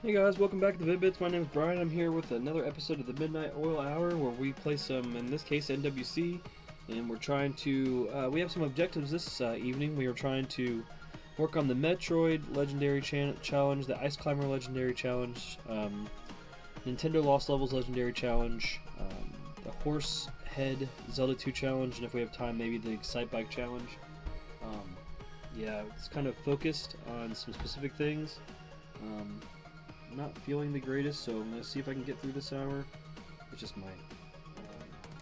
Hey guys, welcome back to the Vid-Bits. My name is Brian. I'm here with another episode of the Midnight Oil Hour where we play some, in this case, NWC. And we're trying to, we have some objectives this evening. We are trying to work on the Metroid Legendary Challenge, the Ice Climber Legendary Challenge, Nintendo Lost Levels Legendary Challenge, the Horse Head Zelda 2 Challenge, and if we have time, maybe the Excite Bike Challenge. Yeah, it's kind of focused on some specific things. Not feeling the greatest, so I'm going to see if I can get through this hour. It's just my...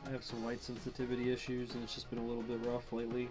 I have some light sensitivity issues, and it's just been a little bit rough lately.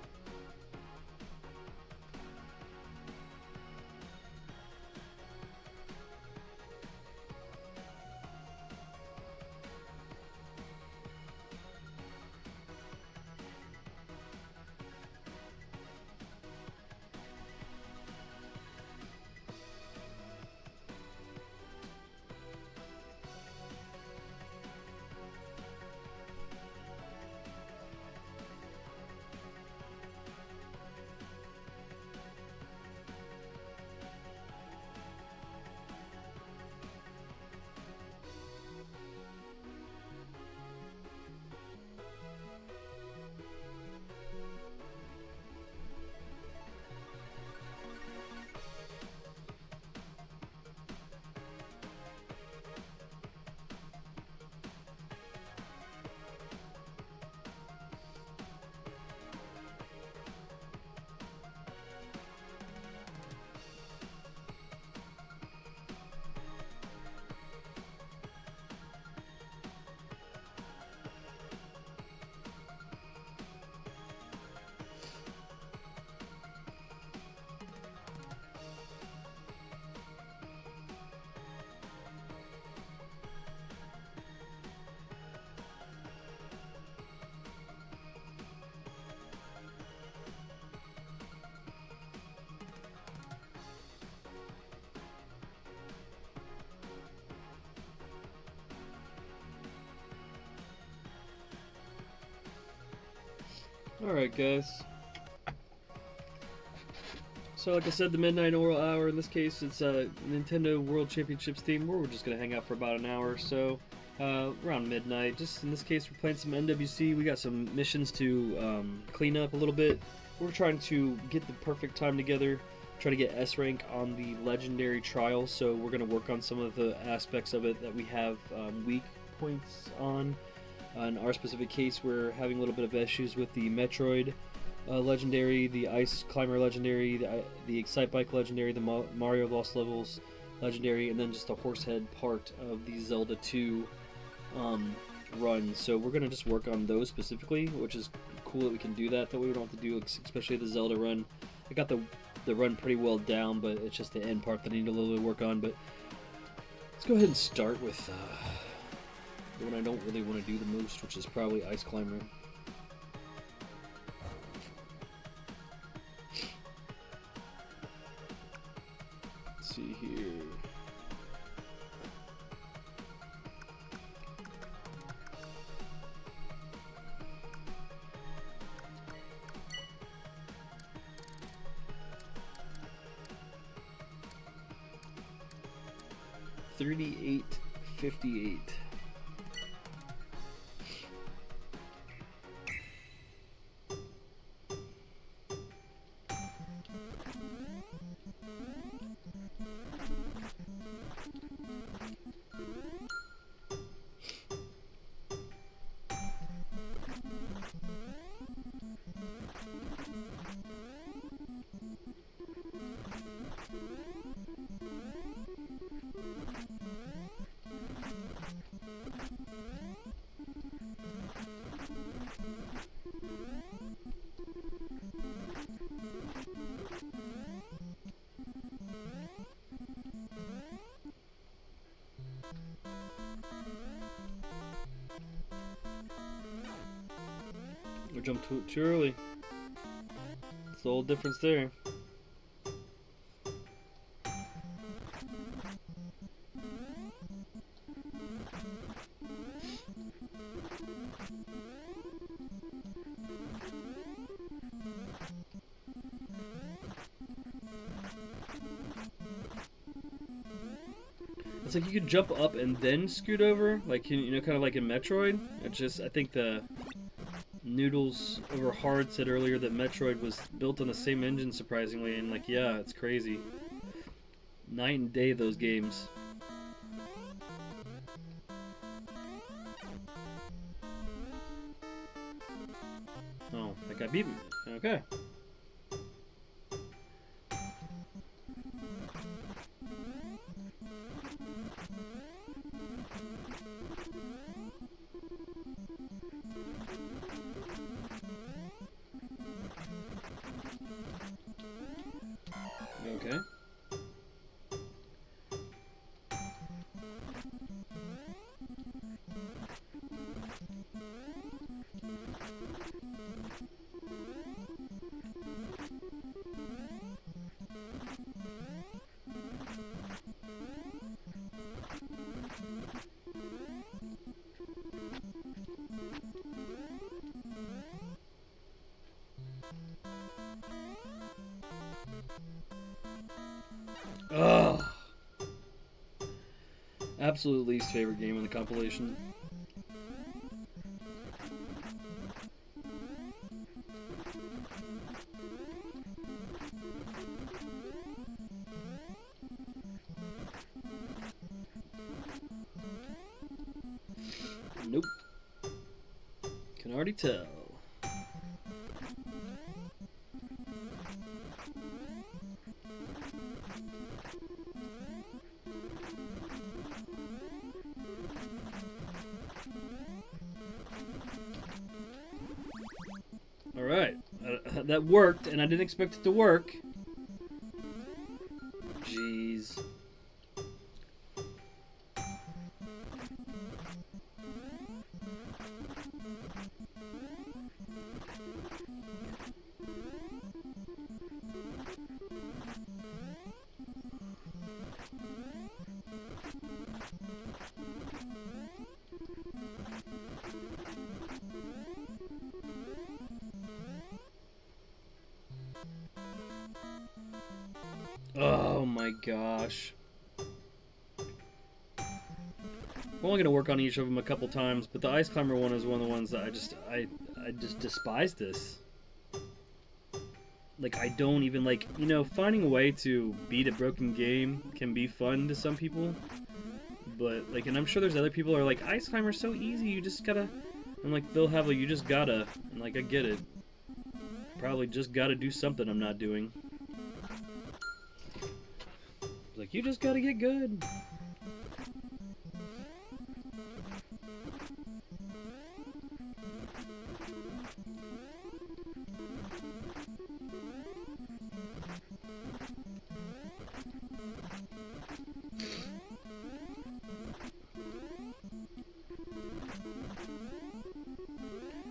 Alright guys, so like I said, the Midnight Oral Hour, in this case it's a Nintendo World Championships theme where we're just going to hang out for about an hour or so, around midnight. Just in this case we're playing some NWC. We got some missions to clean up a little bit. We're trying to get the perfect time together, try to get S rank on the Legendary Trial, so we're going to work on some of the aspects of it that we have weak points on. In our specific case, we're having a little bit of issues with the Metroid Legendary, the Ice Climber Legendary, the Excite Bike Legendary, the Mario Lost Levels Legendary, and then just the Horsehead part of the Zelda 2 run. So we're going to just work on those specifically, which is cool that we can do that. That way we don't have to do, especially the Zelda run. I got the run pretty well down, but it's just the end part that I need a little bit of work on. But let's go ahead and start with... the one I don't really want to do the most, which is probably Ice Climber. Let's see here. $38.58. I jumped too early. It's the whole difference there. it's like you could jump up and then scoot over, like, you know, kind of like in Metroid. It's just, I think the Noodles over Hard said earlier that Metroid was built on the same engine, surprisingly, and like, yeah, it's crazy. Night and day, those games. Oh, that guy beat me. Okay. Okay. Ugh. Absolute least favorite game in the compilation. Nope. Can already tell. Alright, that worked, and I didn't expect it to work. Jeez. Oh my gosh. I'm only gonna work on each of them a couple times, but the Ice Climber one is one of the ones that I just despise this. Like, I don't even, like, you know, finding a way to beat a broken game can be fun to some people, but, like, and I'm sure there's other people who are like, Ice Climber's so easy, you just gotta, and like, they'll have like, you just gotta, and like, I get it. Probably just gotta do something I'm not doing. Like, you just gotta get good.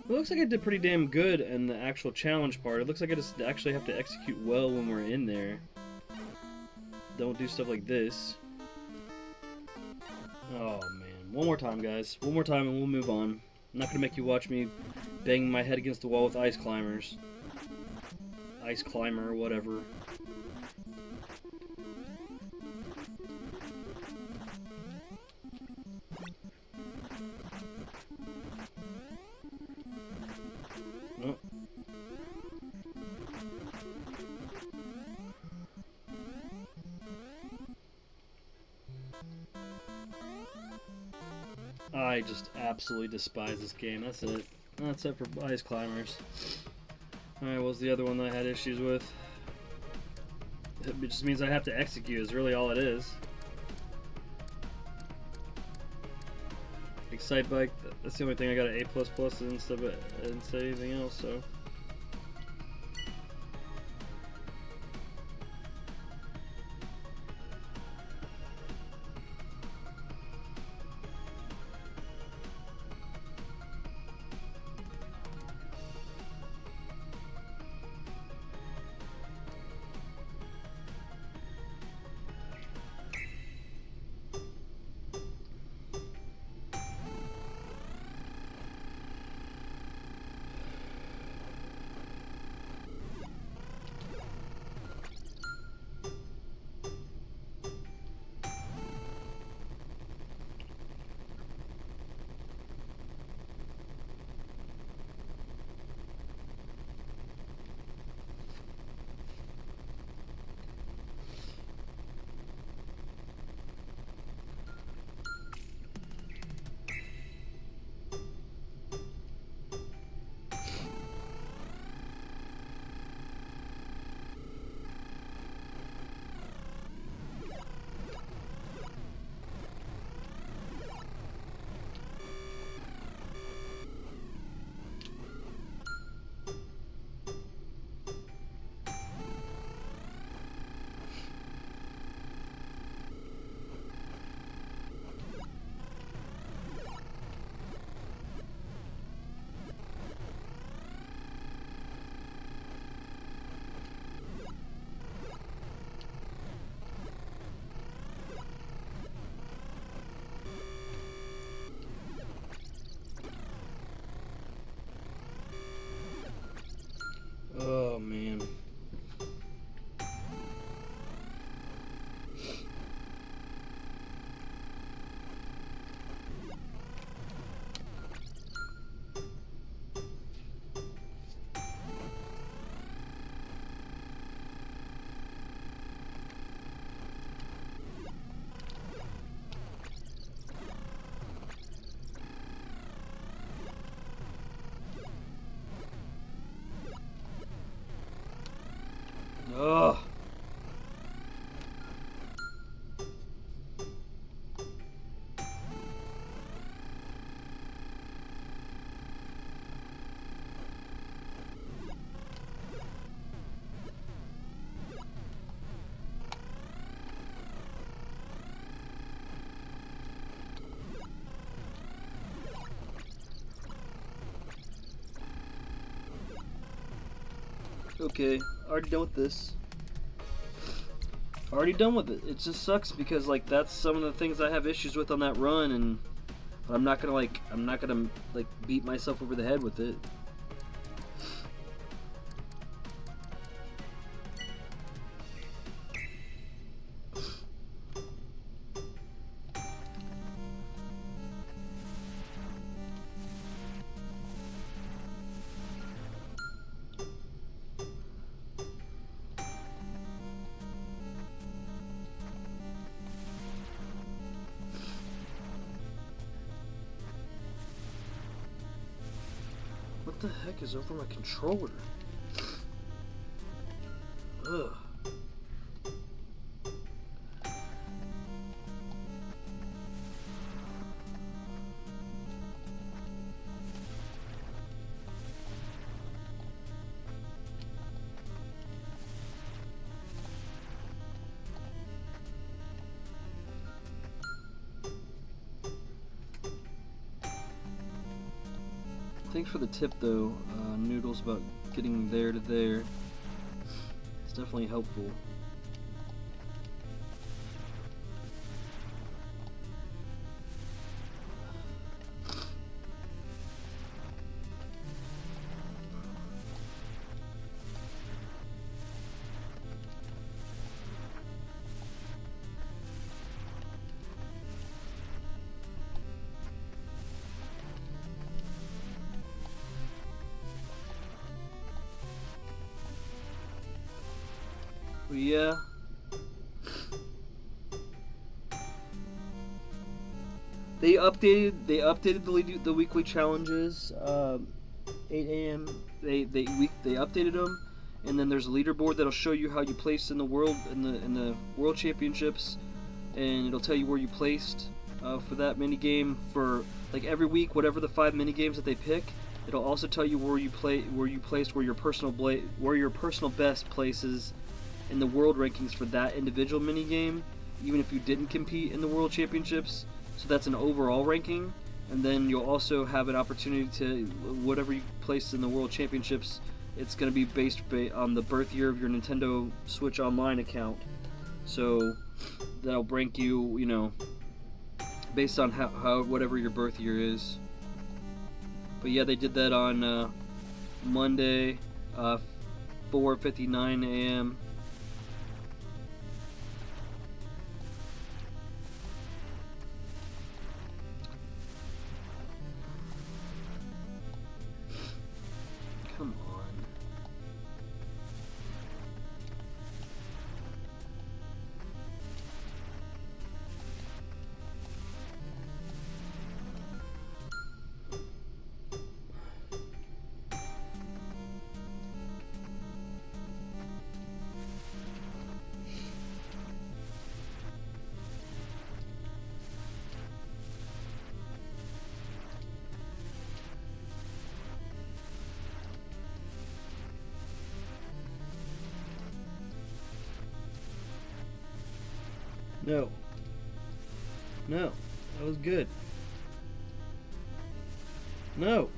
It looks like I did pretty damn good in the actual challenge part. It looks like I just actually have to execute well when we're in there. Don't do stuff like this. Oh man. One more time, guys. One more time and we'll move on. I'm not gonna make you watch me bang my head against the wall with ice climbers. Ice climber or whatever. Oh. I just absolutely despise this game. That's it. That's it for ice climbers. Alright, what was the other one that I had issues with? It just means I have to execute is really all it is. Excite Bike, that's the only thing I got an A++ and stuff, but I didn't say anything else, so. Ugh. Okay, already done with this. Already done with it. It just sucks because like that's some of the things I have issues with on that run, and I'm not gonna beat myself over the head with it. What the heck is over my controller? Ugh. Thanks for the tip though, Noodles, about getting there to there. It's definitely helpful. Yeah. They updated the weekly challenges. 8 a.m. They updated them, and then there's a leaderboard that'll show you how you placed in the world championships, and it'll tell you where you placed for that mini game for like every week, whatever the 5 mini games that they pick. It'll also tell you where your personal best places in the world rankings for that individual mini game, even if you didn't compete in the world championships. So that's an overall ranking, and then you'll also have an opportunity to whatever you place in the world championships. It's going to be based on the birth year of your Nintendo Switch Online account. So that'll rank you, you know, based on how whatever your birth year is. But yeah, they did that on Monday, 4:59 a.m. Come on. No. No. That was good. No.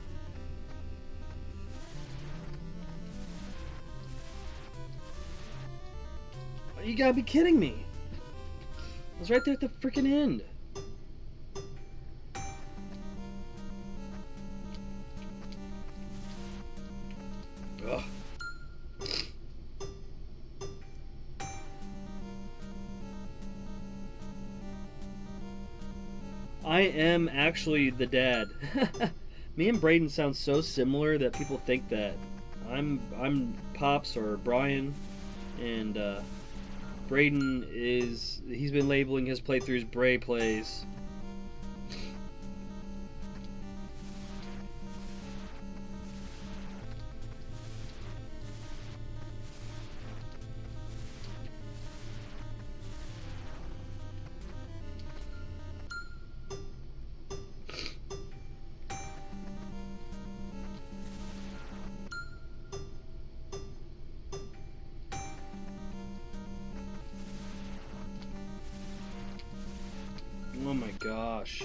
You gotta be kidding me. I was right there at the freaking end. Ugh. I am actually the dad. Me and Braden sound so similar that people think that I'm Pops or Brian, and Braden he's been labeling his playthroughs Bray Plays. gosh.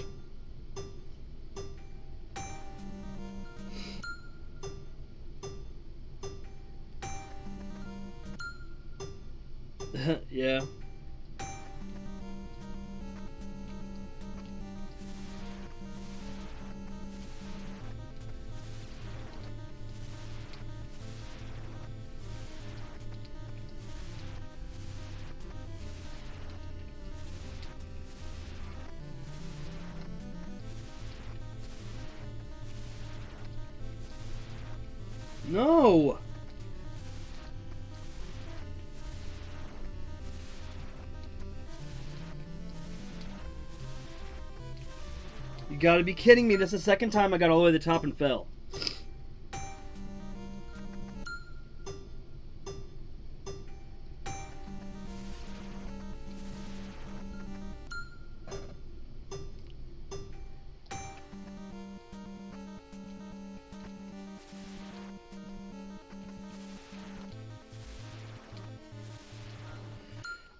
Yeah. No! You gotta be kidding me. That's the second time I got all the way to the top and fell.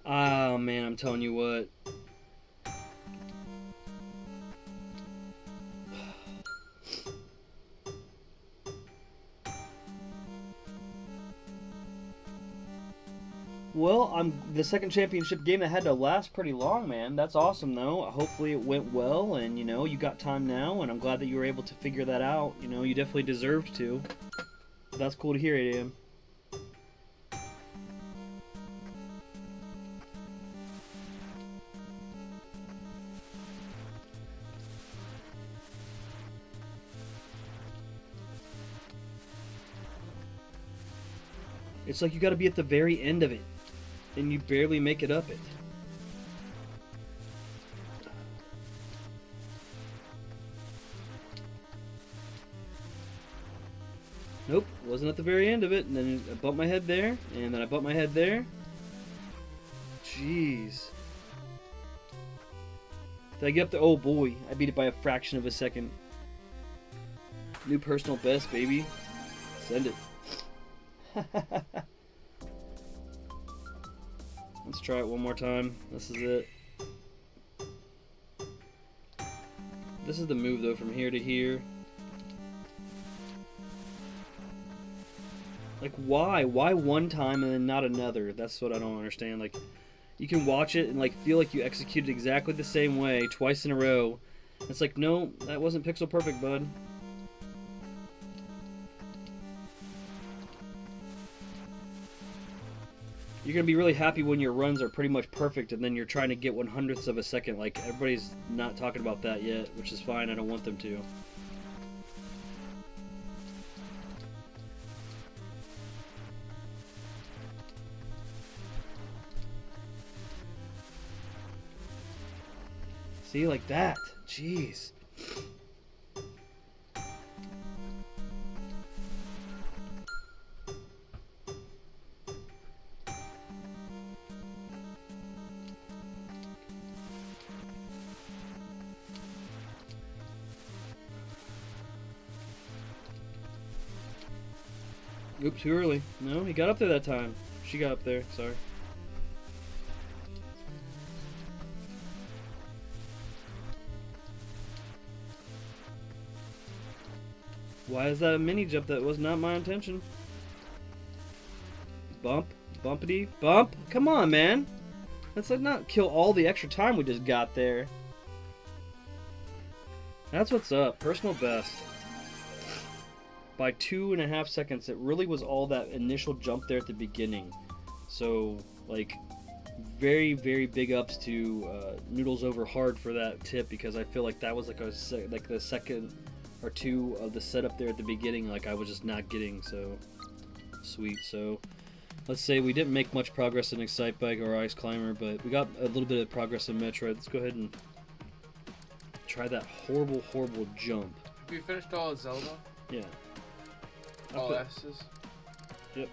Oh man, I'm telling you what. Well, I'm the second championship game that had to last pretty long, man. That's awesome, though. Hopefully it went well, and, you know, you got time now, and I'm glad that you were able to figure that out. You know, you definitely deserved to. That's cool to hear, 8 a.m. It's like you gotta be at the very end of it, and you barely make it up it. Nope, wasn't at the very end of it, and then I bumped my head there, and then I bumped my head there. Jeez. Did I get up there? Oh boy, I beat it by a fraction of a second. New personal best, baby. Send it. Let's try it one more time. This is it. This is the move though, from here to here. Like why? Why one time and then not another? That's what I don't understand. Like you can watch it and like feel like you executed exactly the same way twice in a row. It's like, no, that wasn't pixel perfect, bud. You're going to be really happy when your runs are pretty much perfect and then you're trying to get 1/100th of a second. Like, everybody's not talking about that yet, which is fine. I don't want them to. See, like that. Jeez. Oops, too early. No, he got up there that time. She got up there, sorry. Why is that a mini jump? That was not my intention. Bump, bumpity, bump. Come on, man. Let's like not kill all the extra time we just got there. That's what's up. Personal best. By 2.5 seconds. It really was all that initial jump there at the beginning. So, like, very, very big ups to Noodles Over Hard for that tip, because I feel like that was like the second or two of the setup there at the beginning. Like I was just not getting, so sweet. So let's say we didn't make much progress in Excite Bike or Ice Climber, but we got a little bit of progress in Metroid. Let's go ahead and try that horrible, horrible jump. Have you finished all of Zelda? Yeah. All S's? Yep.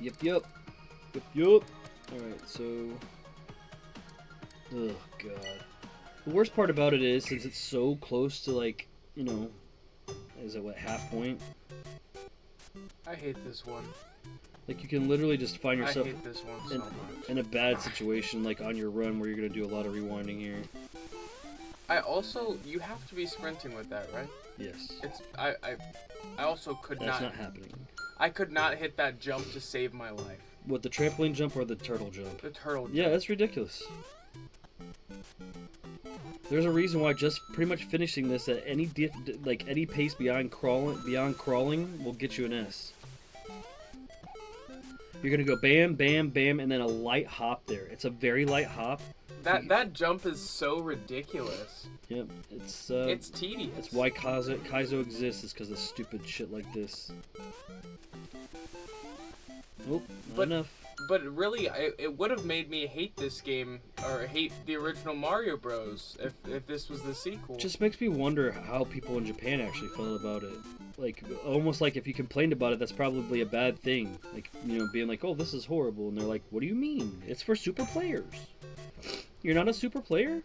Yep, yep. Yep, yep. Alright, so... Oh, God. The worst part about it is, since it's so close to, like, you know... Is it, what, half point? I hate this one. Like, you can literally just find I yourself hate this one so much. in a bad situation, like on your run where you're gonna do a lot of rewinding here. You have to be sprinting with that, right? Yes. I also could That's not. not happening. I could not hit that jump to save my life. What, the trampoline jump or the turtle jump? The turtle jump. Yeah, that's ridiculous. There's a reason why just pretty much finishing this at any any pace beyond crawling will get you an S. You're gonna go bam, bam, bam, and then a light hop there. It's a very light hop. That jump is so ridiculous. Yep, it's tedious. That's why Kaizo exists, is because of stupid shit like this. Nope, not enough. But really, it would have made me hate this game, or hate the original Mario Bros. if this was the sequel. Just makes me wonder how people in Japan actually felt about it. Like, almost like if you complained about it, that's probably a bad thing. Like, you know, being like, oh, this is horrible. And they're like, what do you mean? It's for super players. You're not a super player?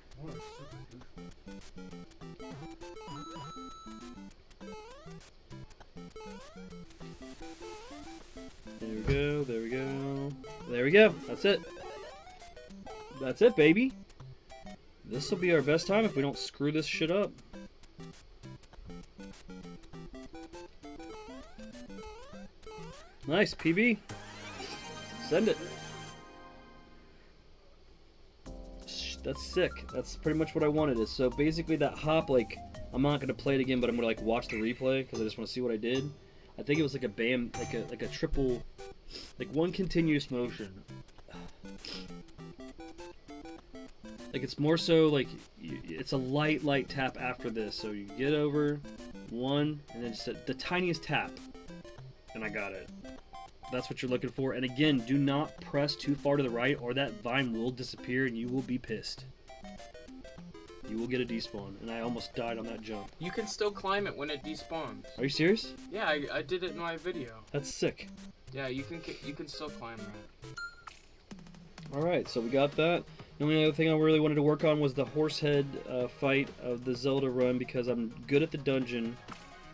There we go, there we go. There we go, that's it. That's it, baby. This will be our best time if we don't screw this shit up. Nice, PB. Send it. That's sick. That's pretty much what I wanted. Is so basically that hop, like, I'm not gonna play it again, but I'm gonna like watch the replay because I just want to see what I did. I think it was like a bam, like a triple, like one continuous motion. Like, it's more so like it's a light tap after this. So you get over one and then just the tiniest tap, and I got it. That's what you're looking for. And again, do not press too far to the right or that vine will disappear and you will be pissed. You will get a despawn. And I almost died on that jump. You can still climb it when it despawns. Are you serious? Yeah, I did it in my video. That's sick. Yeah, you can still climb that. Alright, so we got that. The only other thing I really wanted to work on was the horsehead fight of the Zelda run, because I'm good at the dungeon.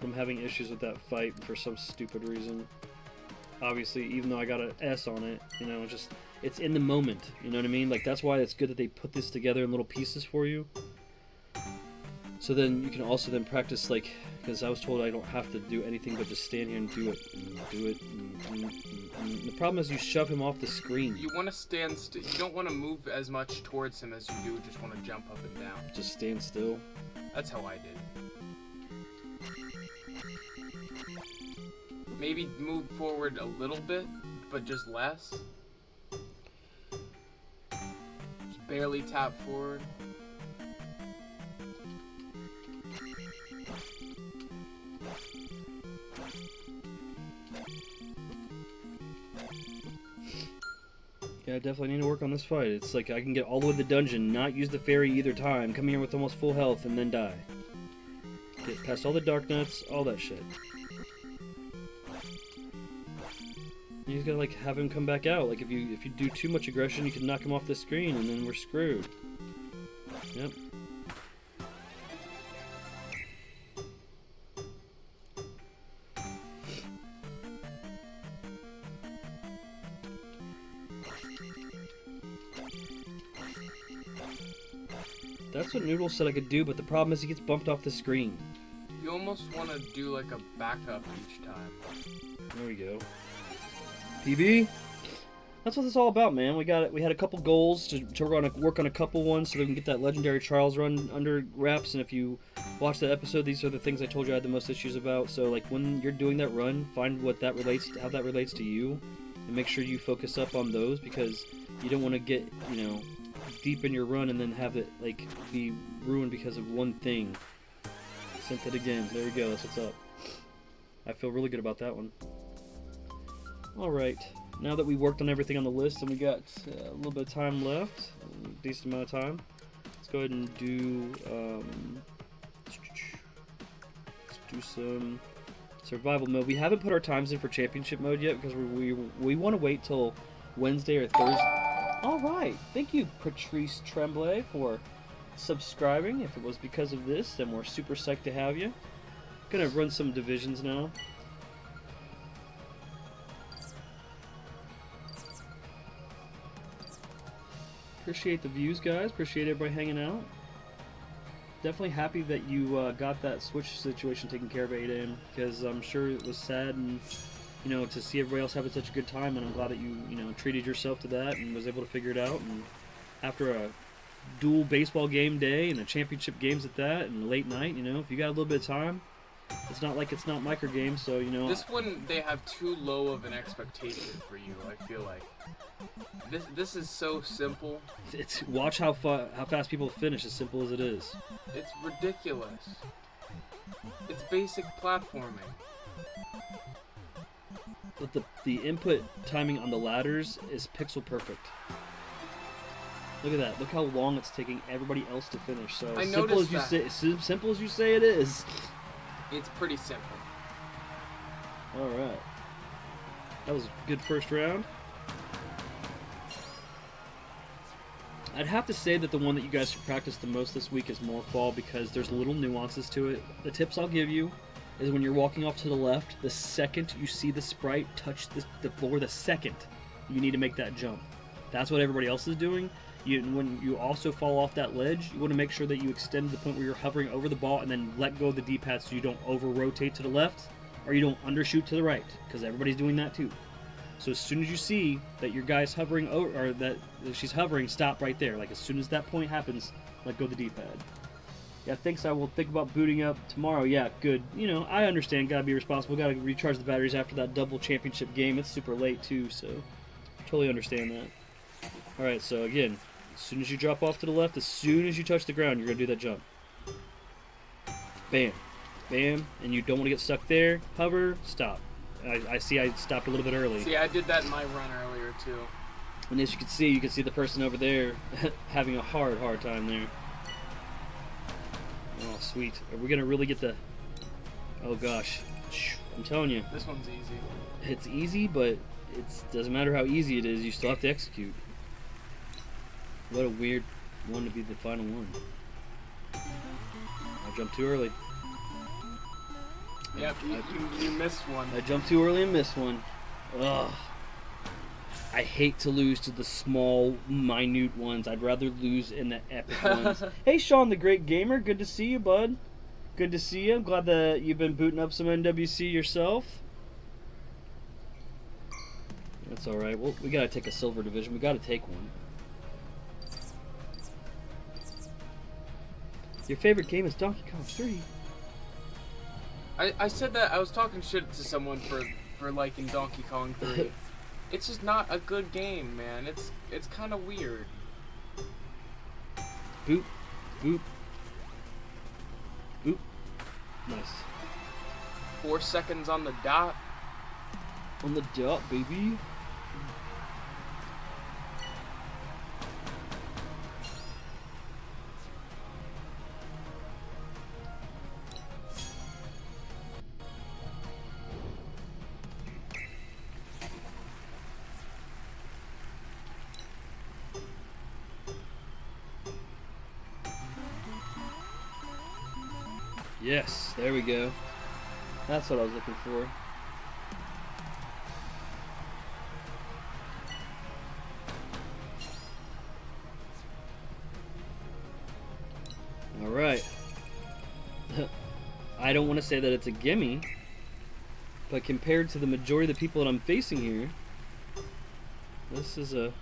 I'm having issues with that fight for some stupid reason. Obviously, even though I got an S on it, you know, it's in the moment, you know what I mean? Like, that's why it's good that they put this together in little pieces for you. So then you can also then practice, like, because I was told I don't have to do anything but just stand here and do it, and do it, and the problem is you shove him off the screen. You want to stand still. You don't want to move as much towards him as you do just want to jump up and down. Just stand still. That's how I did. Maybe move forward a little bit, but just less. Just barely tap forward. Yeah, I definitely need to work on this fight. It's like I can get all the way to the dungeon, not use the fairy either time, come here with almost full health, and then die. Get past all the dark nuts, all that shit. You just gotta like have him come back out. Like if you do too much aggression, you can knock him off the screen, and then we're screwed. Yep. That's what Noodle said I could do, but the problem is he gets bumped off the screen. You almost want to do like a backup each time. There we go. PB? That's what it's all about, man. We had a couple goals to work on a couple ones so we can get that legendary trials run under wraps. And if you watch that episode, these are the things I told you I had the most issues about. So like when you're doing that run, find what that relates to, how that relates to you, and make sure you focus up on those, because you don't want to get, you know, deep in your run and then have it like be ruined because of one thing. Sent it again. There we go. That's what's up. I feel really good about that one. Alright, now that we worked on everything on the list and we got a little bit of time left, a decent amount of time, let's go ahead and do let's do some survival mode. We haven't put our times in for championship mode yet because we want to wait till Wednesday or Thursday. Alright, thank you Patrice Tremblay for subscribing. If it was because of this, then we're super psyched to have you. Gonna run some divisions now. Appreciate the views, guys. Appreciate everybody hanging out. Definitely happy that you got that Switch situation taken care of at 8 a.m. because I'm sure it was sad and to see everybody else having such a good time, and I'm glad that you treated yourself to that and was able to figure it out. And after a dual baseball game day and a championship games at that and a late night, if you got a little bit of time, it's not like it's not micro games, so This one, they have too low of an expectation for you. I feel like this is so simple. It's watch how fast people finish. As simple as it is. It's ridiculous. It's basic platforming. But the input timing on the ladders is pixel perfect. Look at that. Look how long it's taking everybody else to finish. So as simple as you say it is. It's pretty simple. All right. That was a good first round. I'd have to say that the one that you guys should practice the most this week is Morphball because there's little nuances to it. The tips I'll give you is when you're walking off to the left, the second you see the sprite touch the floor, the second you need to make that jump. That's what everybody else is doing. When you also fall off that ledge, you want to make sure that you extend to the point where you're hovering over the ball and then let go of the D-pad so you don't over-rotate to the left or you don't undershoot to the right, because everybody's doing that too. So as soon as you see that your guy's hovering over, or that she's hovering, stop right there. Like as soon as that point happens, let go of the D-pad. Yeah, thanks. I will think about booting up tomorrow. Yeah, good. I understand. Gotta be responsible. Gotta recharge the batteries after that double championship game. It's super late too, so totally understand that. All right, so again. As soon as you drop off to the left, as soon as you touch the ground, you're going to do that jump. Bam. Bam. And you don't want to get stuck there. Hover. Stop. I see I stopped a little bit early. See, I did that in my run earlier, too. And as you can see the person over there having a hard time there. Oh, sweet. Are we going to really get the... Oh, gosh. I'm telling you. This one's easy. It's easy, but it doesn't matter how easy it is. You still have to execute. What a weird one to be the final one. I jumped too early. Yeah, you missed one. I jumped too early and missed one. Ugh. I hate to lose to the small, minute ones. I'd rather lose in the epic ones. Hey, Sean, the Great Gamer. Good to see you, bud. Good to see you. I'm glad that you've been booting up some NWC yourself. That's all right. Well, we got to take a silver division. We got to take one. Your favorite game is Donkey Kong 3. I said that I was talking shit to someone for liking Donkey Kong 3. It's just not a good game, man. It's kind of weird. Boop, boop, boop. Nice. 4 seconds on the dot. On the dot, baby. Yes, there we go. That's what I was looking for. Alright. I don't want to say that it's a gimme, but compared to the majority of the people that I'm facing here, this is a...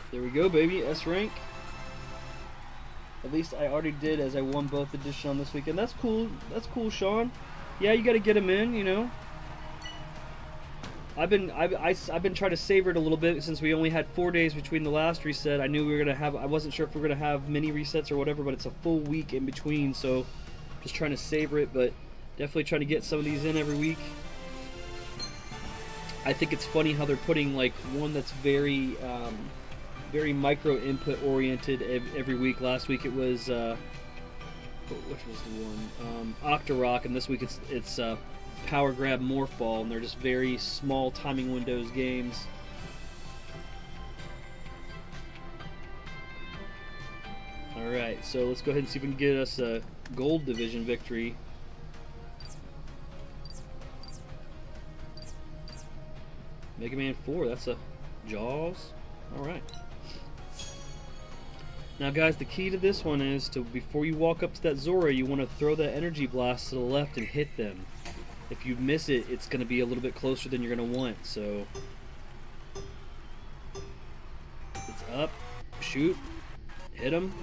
There we go, baby. S rank. At least I already did, as I won both editions on this weekend. That's cool. That's cool, Sean. Yeah, you got to get them in. I've been trying to savor it a little bit since we only had 4 days between the last reset. I knew we were gonna have. I wasn't sure if we were gonna have mini resets or whatever, but it's a full week in between. So, just trying to savor it, but definitely trying to get some of these in every week. I think it's funny how they're putting like one that's very micro input oriented every week. Last week it was which was the one? Octorok, and this week it's Power Grab Morph Ball, and they're just very small timing windows games. Alright, so let's go ahead and see if we can get us a gold division victory. Mega Man 4, that's a Jaws. Alright. Now guys, the key to this one is to, before you walk up to that Zora, you want to throw that energy blast to the left and hit them. If you miss it, it's going to be a little bit closer than you're going to want, so... It's up, shoot, hit them,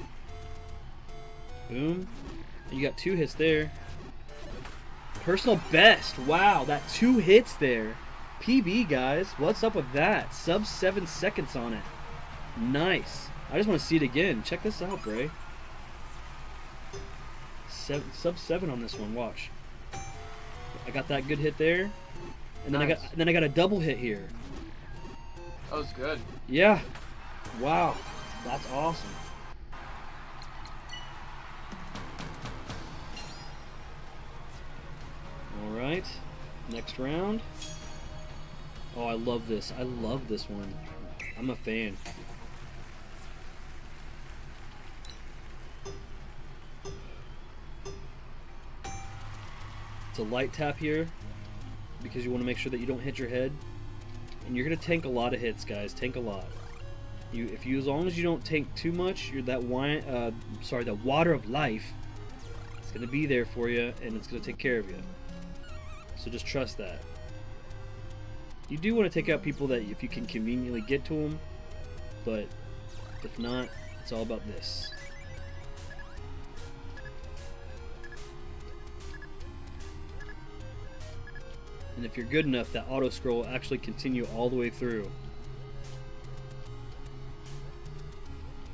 boom. You got 2 hits there. Personal best, wow, that 2 hits there. PB, guys, what's up with that? Sub 7 seconds on it. Nice. I just want to see it again. Check this out, Bray. Sub 7 on this one. Watch. I got that good hit there, and nice. then I got a double hit here. That was good. Yeah. Wow. That's awesome. All right. Next round. Oh, I love this. I love this one. I'm a fan. It's a light tap here because you want to make sure that you don't hit your head. And you're going to tank a lot of hits, guys. Tank a lot. As long as you don't tank too much, that water of life, it's going to be there for you, and it's going to take care of you. So just trust that. You do want to take out people that if you can conveniently get to them, but if not, it's all about this. And if you're good enough, that auto scroll will actually continue all the way through.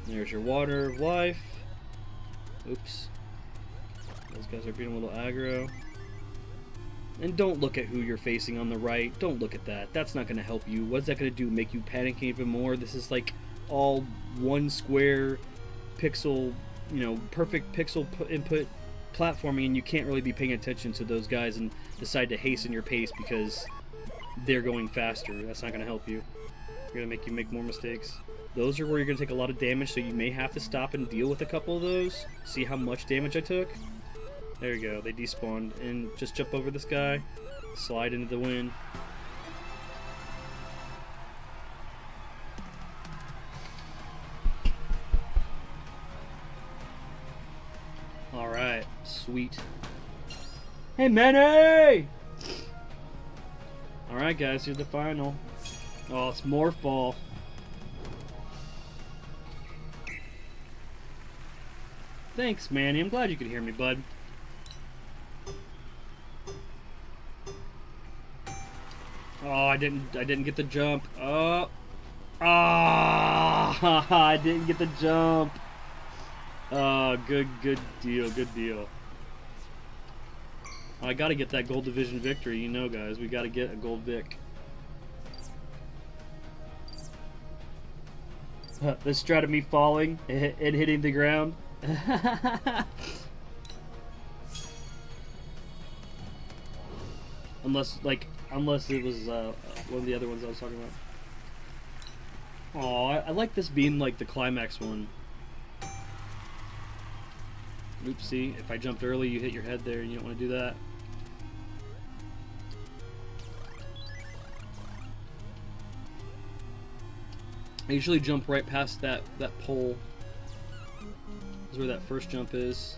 There's your water of life. Oops. Those guys are being a little aggro. And don't look at who you're facing on the right. Don't look at that. That's not going to help you. What's that going to do? Make you panic even more? This is like all one square pixel, perfect pixel input platforming, and you can't really be paying attention to those guys and decide to hasten your pace because they're going faster. That's not going to help you. They're going to make you make more mistakes. Those are where you're going to take a lot of damage, so you may have to stop and deal with a couple of those. See how much damage I took? There you go, they despawned. And just jump over this guy, slide into the wind. Alright, sweet. Hey, Manny! Alright, guys, here's the final. Oh, it's Morph Ball. Thanks, Manny. I'm glad you could hear me, bud. Oh, I didn't get the jump. Oh. Ah, I didn't get the jump. Good deal. I gotta get that gold division victory, guys. We gotta get a gold vic. The strat of me falling and hitting the ground. Unless it was one of the other ones I was talking about. Oh, I like this being like the climax one. Oopsie, if I jumped early, you hit your head there, and you don't want to do that. I usually jump right past that pole. This is where that first jump is.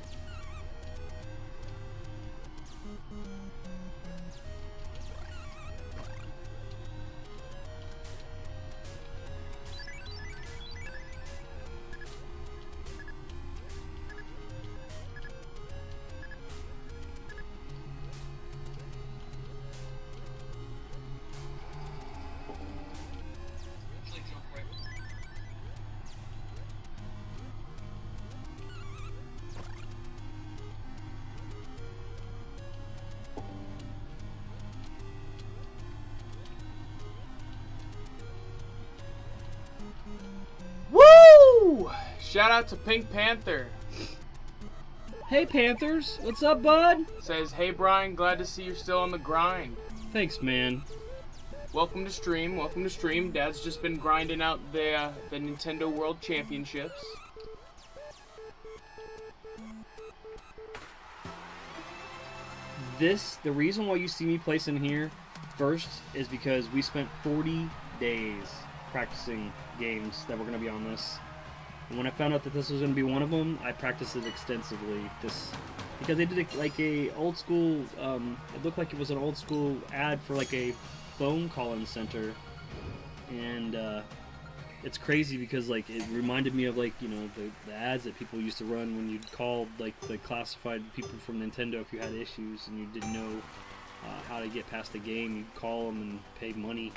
Shout out to Pink Panther. Hey Panthers, what's up, bud? Says, hey Brian, glad to see you're still on the grind. Thanks, man. Welcome to stream. Welcome to stream. Dad's just been grinding out the Nintendo World Championships. The reason why you see me placing here first is because we spent 40 days practicing games that were going to be on this. And when I found out that this was going to be one of them, I practiced it extensively. Because they did like a old school, it looked like it was an old school ad for like a phone call-in center. And it's crazy because like it reminded me of like, you know, the ads that people used to run when you'd call like the classified people from Nintendo if you had issues and you didn't know how to get past the game. You'd call them and pay money.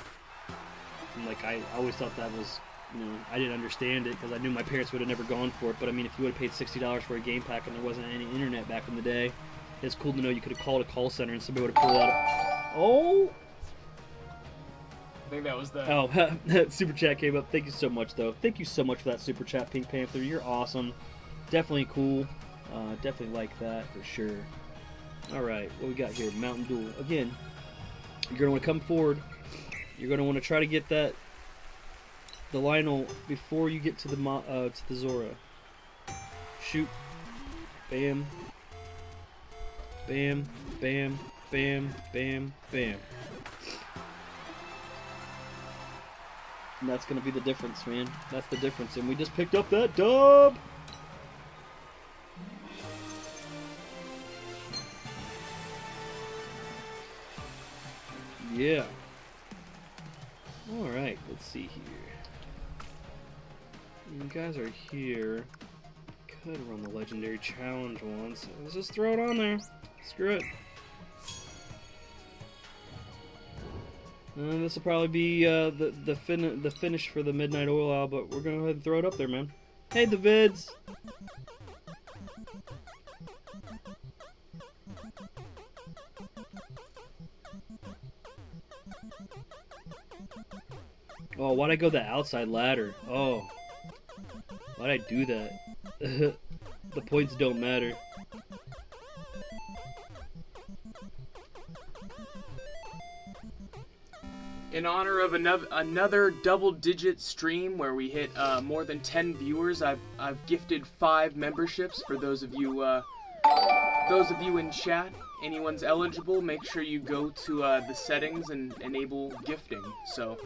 And like I always thought that was, you know, I didn't understand it because I knew my parents would have never gone for it. But I mean, if you would have paid $60 for a game pack and there wasn't any internet back in the day, it's cool to know you could have called a call center and somebody would have pulled out. Oh. I think that was the... Oh, super chat came up. Thank you so much, though. Thank you so much for that super chat, Pink Panther. You're awesome. Definitely cool. Definitely like that for sure. All right, what we got here? Mountain Duel. Again, you're gonna want to come forward. You're gonna want to try to get the Lionel before you get to the Zora. Shoot. Bam. Bam. Bam. Bam. Bam. Bam. And that's going to be the difference, man. That's the difference. And we just picked up that dub! Yeah. Alright, let's see here. You guys are here. Could run the Legendary Challenge once. Let's just throw it on there. Screw it. This will probably be the finish for the Midnight Oil Owl, but we're gonna go ahead and throw it up there, man. Hey, the vids. Oh, why'd I go the outside ladder? Oh, why'd I do that? The points don't matter. In honor of another double-digit stream where we hit more than 10 viewers, I've gifted 5 memberships for those of you in chat. Anyone's eligible, make sure you go to the settings and enable gifting. So,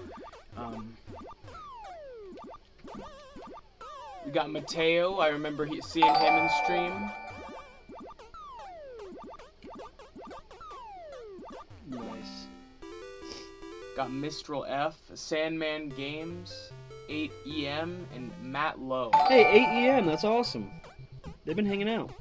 we got Mateo. I remember seeing him in stream. Nice. Got Mistral F, Sandman Games, 8EM, and MacLeod. Hey, 8EM, that's awesome. They've been hanging out.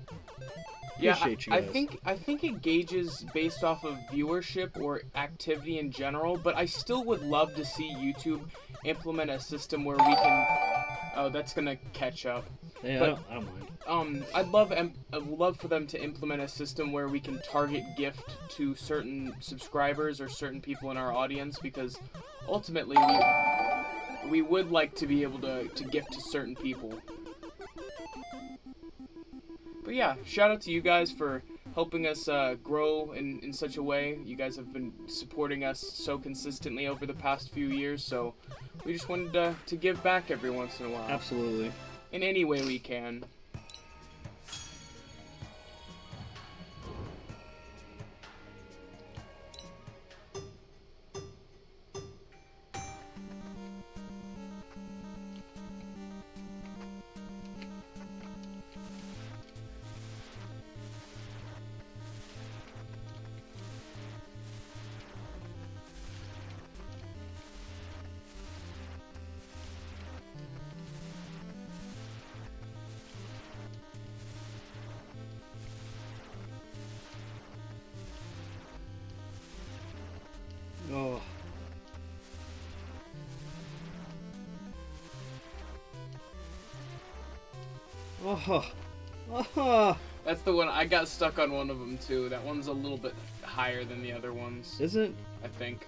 Yeah, Appreciate you guys. I think it gauges based off of viewership or activity in general, but I still would love to see YouTube implement a system where we can... Oh, that's gonna catch up. Yeah, but, I don't mind. I'd love for them to implement a system where we can target gift to certain subscribers or certain people in our audience, because ultimately we would like to be able to gift to certain people. But yeah, shout out to you guys for helping us grow in such a way. You guys have been supporting us so consistently over the past few years, so we just wanted to give back every once in a while. Absolutely. In any way we can. Oh. Oh. Oh. That's the one. I got stuck on one of them too. That one's a little bit higher than the other ones. Is it? I think.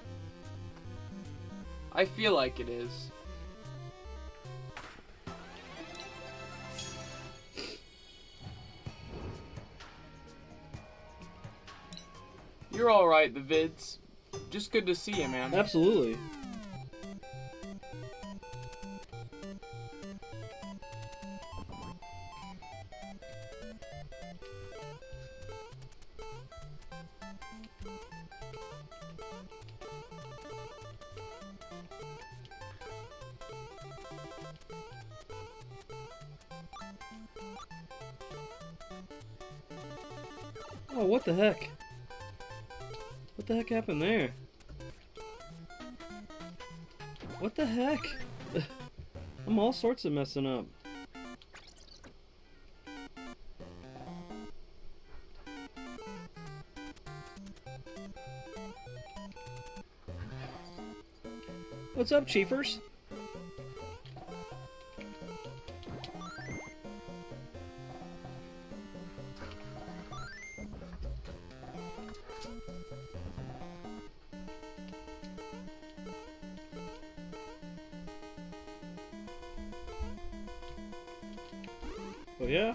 I feel like it is. You're all right, the vids. Just good to see you, man. Absolutely. Oh, what the heck? What the heck happened there? What the heck? I'm all sorts of messing up. What's up, Chiefers? Oh yeah?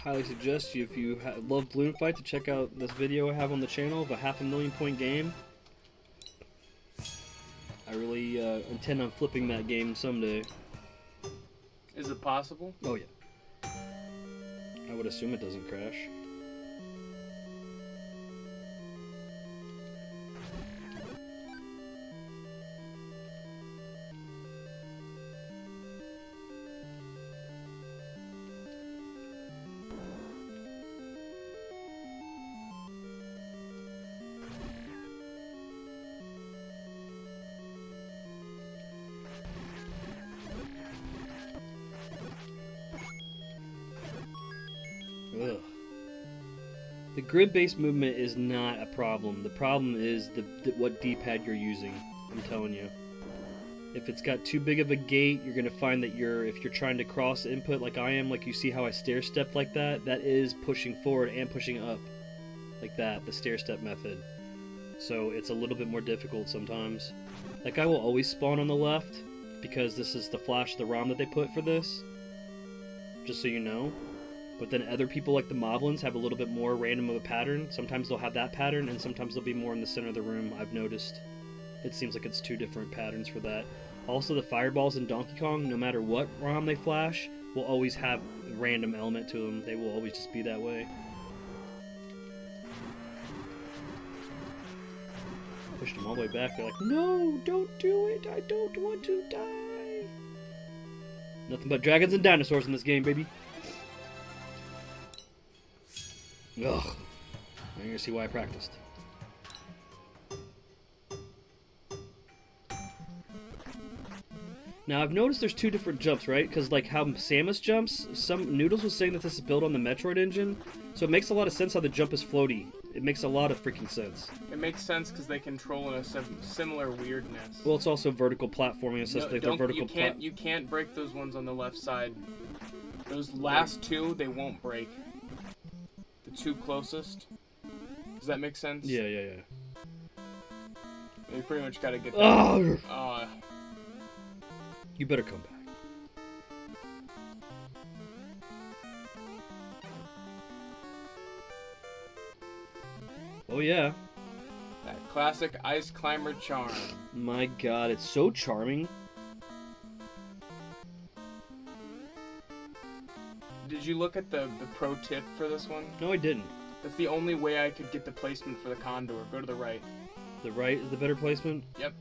Highly suggest you, if you love Balloon Fight, to check out this video I have on the channel of a 500,000 point game. I really intend on flipping that game someday. Is it possible? Oh yeah. I would assume it doesn't crash. Ugh. The grid-based movement is not a problem. The problem is what D-pad you're using. I'm telling you. If it's got too big of a gate, you're gonna find that if you're trying to cross input like I am, like you see how I stair step like that, that is pushing forward and pushing up. Like that, the stair step method. So it's a little bit more difficult sometimes. That guy will always spawn on the left, because this is the flash, the ROM that they put for this. Just so you know. But then other people like the Moblins have a little bit more random of a pattern. Sometimes they'll have that pattern, and sometimes they'll be more in the center of the room, I've noticed. It seems like it's two different patterns for that. Also, the fireballs in Donkey Kong, no matter what ROM they flash, will always have a random element to them. They will always just be that way. Pushed them all the way back. They're like, no, don't do it. I don't want to die. Nothing but dragons and dinosaurs in this game, baby. Ugh. Now you're gonna see why I practiced. Now I've noticed there's two different jumps, right? Because like how Samus jumps, some Noodles was saying that this is built on the Metroid engine, so it makes a lot of sense how the jump is floaty. It makes a lot of freaking sense. It makes sense because they control in a similar weirdness. Well, it's also vertical platforming, and such. You can't break those ones on the left side. Those last two, they won't break. The two closest. Does that make sense? Yeah. You pretty much gotta get that. Oh! You better come back. Oh yeah. That classic ice climber charm. My god, it's so charming. Did you look at the pro tip for this one? No, I didn't. That's the only way I could get the placement for the condor. Go to the right. The right is the better placement? Yep.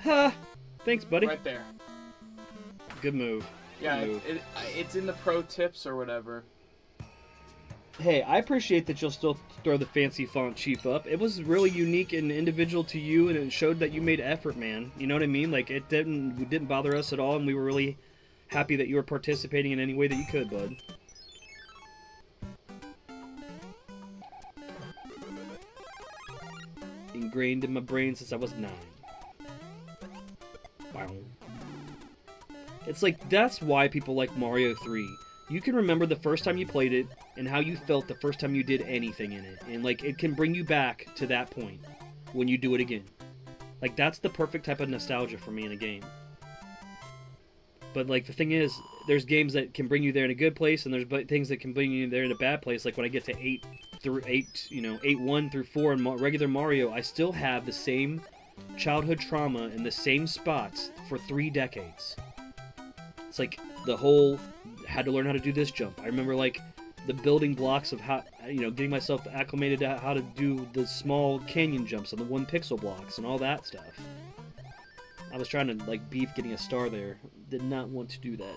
Ha! Thanks, buddy. Right there. Good move. Yeah, Good move. it's in the pro tips or whatever. Hey, I appreciate that you'll still throw the fancy font chief up. It was really unique and individual to you, and it showed that you made effort, man. You know what I mean? Like, it didn't bother us at all, and we were really happy that you were participating in any way that you could, bud. Ingrained in my brain since I was 9. Wow. It's like, that's why people like Mario 3. You can remember the first time you played it, and how you felt the first time you did anything in it. And, like, it can bring you back to that point when you do it again. Like, that's the perfect type of nostalgia for me in a game. But, like, the thing is, there's games that can bring you there in a good place, and there's things that can bring you there in a bad place. Like, when I get to 8-1 through 4 in regular Mario, I still have the same childhood trauma in the same spots for 3 decades. It's like, the whole... had to learn how to do this jump. I remember, like, the building blocks of how, getting myself acclimated to how to do the small canyon jumps on the 1 pixel blocks and all that stuff. I was trying to, like, beef getting a star there. Did not want to do that.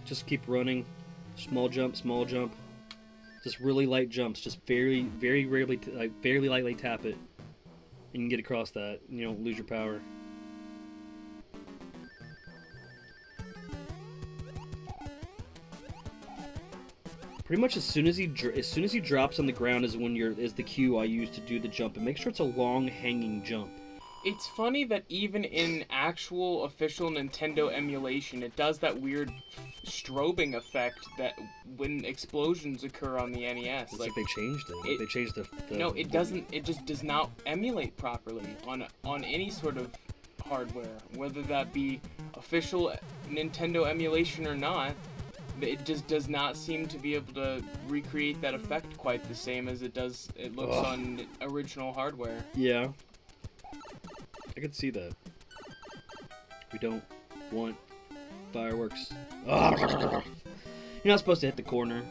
Just keep running. Small jump, small jump. Just really light jumps. Just very rarely, barely lightly tap it. And you can get across that. And you don't lose your power. Pretty much as soon as he drops on the ground is the cue I use to do the jump. And make sure it's a long hanging jump. It's funny that even in actual official Nintendo emulation, it does that weird strobing effect that when explosions occur on the NES. It's like they changed it. They changed the... No, it doesn't. It just does not emulate properly on any sort of hardware, whether that be official Nintendo emulation or not. It just does not seem to be able to recreate that effect quite the same as it looks on original hardware. Yeah. I can see that. We don't want fireworks. You're not supposed to hit the corner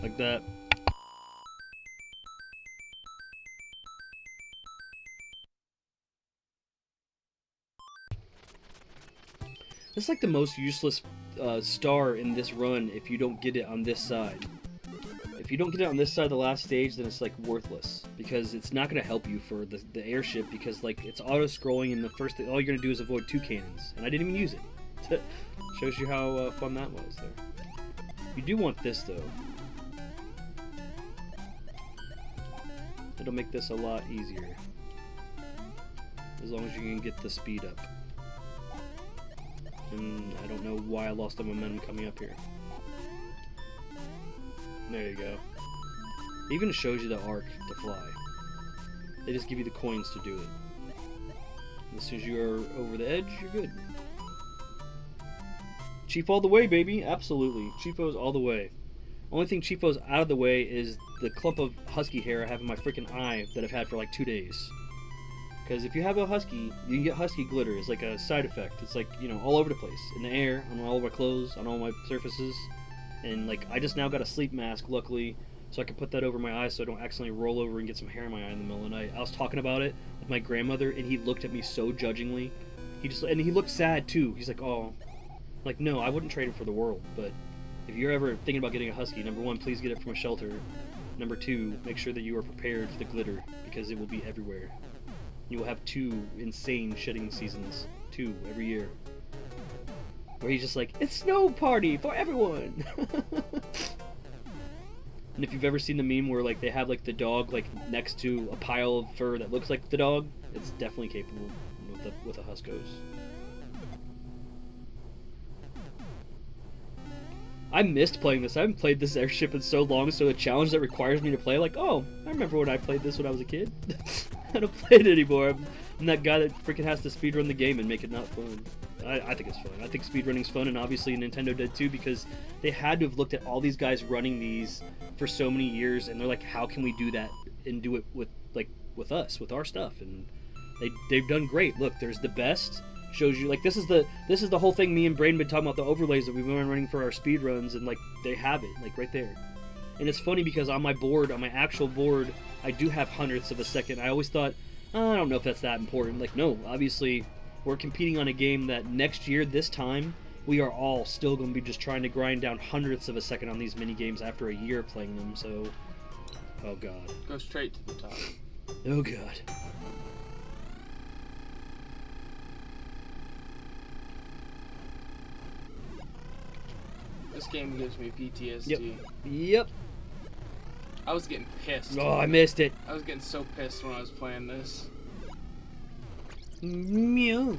like that. This is like the most useless star in this run if you don't get it on this side. If you don't get it on this side of the last stage, then it's like worthless because it's not going to help you for the airship because like it's auto-scrolling and the first thing all you're going to do is avoid 2 cannons, and I didn't even use it. Shows you how fun that was there. You do want this though. It'll make this a lot easier as long as you can get the speed up. And I don't know why I lost the momentum coming up here. There you go. It even shows you the arc to fly. They just give you the coins to do it. And as soon as you are over the edge, you're good. Chief all the way, baby! Absolutely. Chifo's all the way. Only thing Chifo's out of the way is the clump of husky hair I have in my freaking eye that I've had for like 2 days. Because if you have a husky, you can get husky glitter. It's like a side effect. It's like, all over the place. In the air, on all of my clothes, on all my surfaces. And like, I just now got a sleep mask, luckily, so I can put that over my eyes so I don't accidentally roll over and get some hair in my eye in the middle of the night. I was talking about it with my grandmother, and he looked at me so judgingly. And he looked sad too. He's like, oh, like, no, I wouldn't trade him for the world. But if you're ever thinking about getting a husky, number 1, please get it from a shelter. Number 2, make sure that you are prepared for the glitter because it will be everywhere. You will have 2 insane shedding seasons, 2 every year. Where he's just like, it's snow party for everyone! And if you've ever seen the meme where like they have like the dog like next to a pile of fur that looks like the dog, it's definitely capable with a Huskos. I missed playing this. I haven't played this airship in so long, so a challenge that requires me to play, like, oh, I remember when I played this when I was a kid. I don't play it anymore. I'm that guy that freaking has to speedrun the game and make it not fun. I think it's fun. I think speedrunning's fun, and obviously Nintendo did too, because they had to have looked at all these guys running these for so many years, and they're like, how can we do that and do it with us, with our stuff? And they've done great. Look, there's the best. Shows you, like, this is the whole thing me and Braden been talking about, the overlays that we've been running for our speed runs, and like they have it like right there. And it's funny because on my board, on my actual board, I do have hundredths of a second. I always thought, oh, I don't know if that's that important. Like, no, obviously we're competing on a game that next year, this time, we are all still going to be just trying to grind down hundredths of a second on these mini games after a year playing them. So, oh god, Go straight to the top. oh god. This game gives me PTSD. Yep. I was getting pissed. Oh, I missed it. I was getting so pissed when I was playing this. Meow.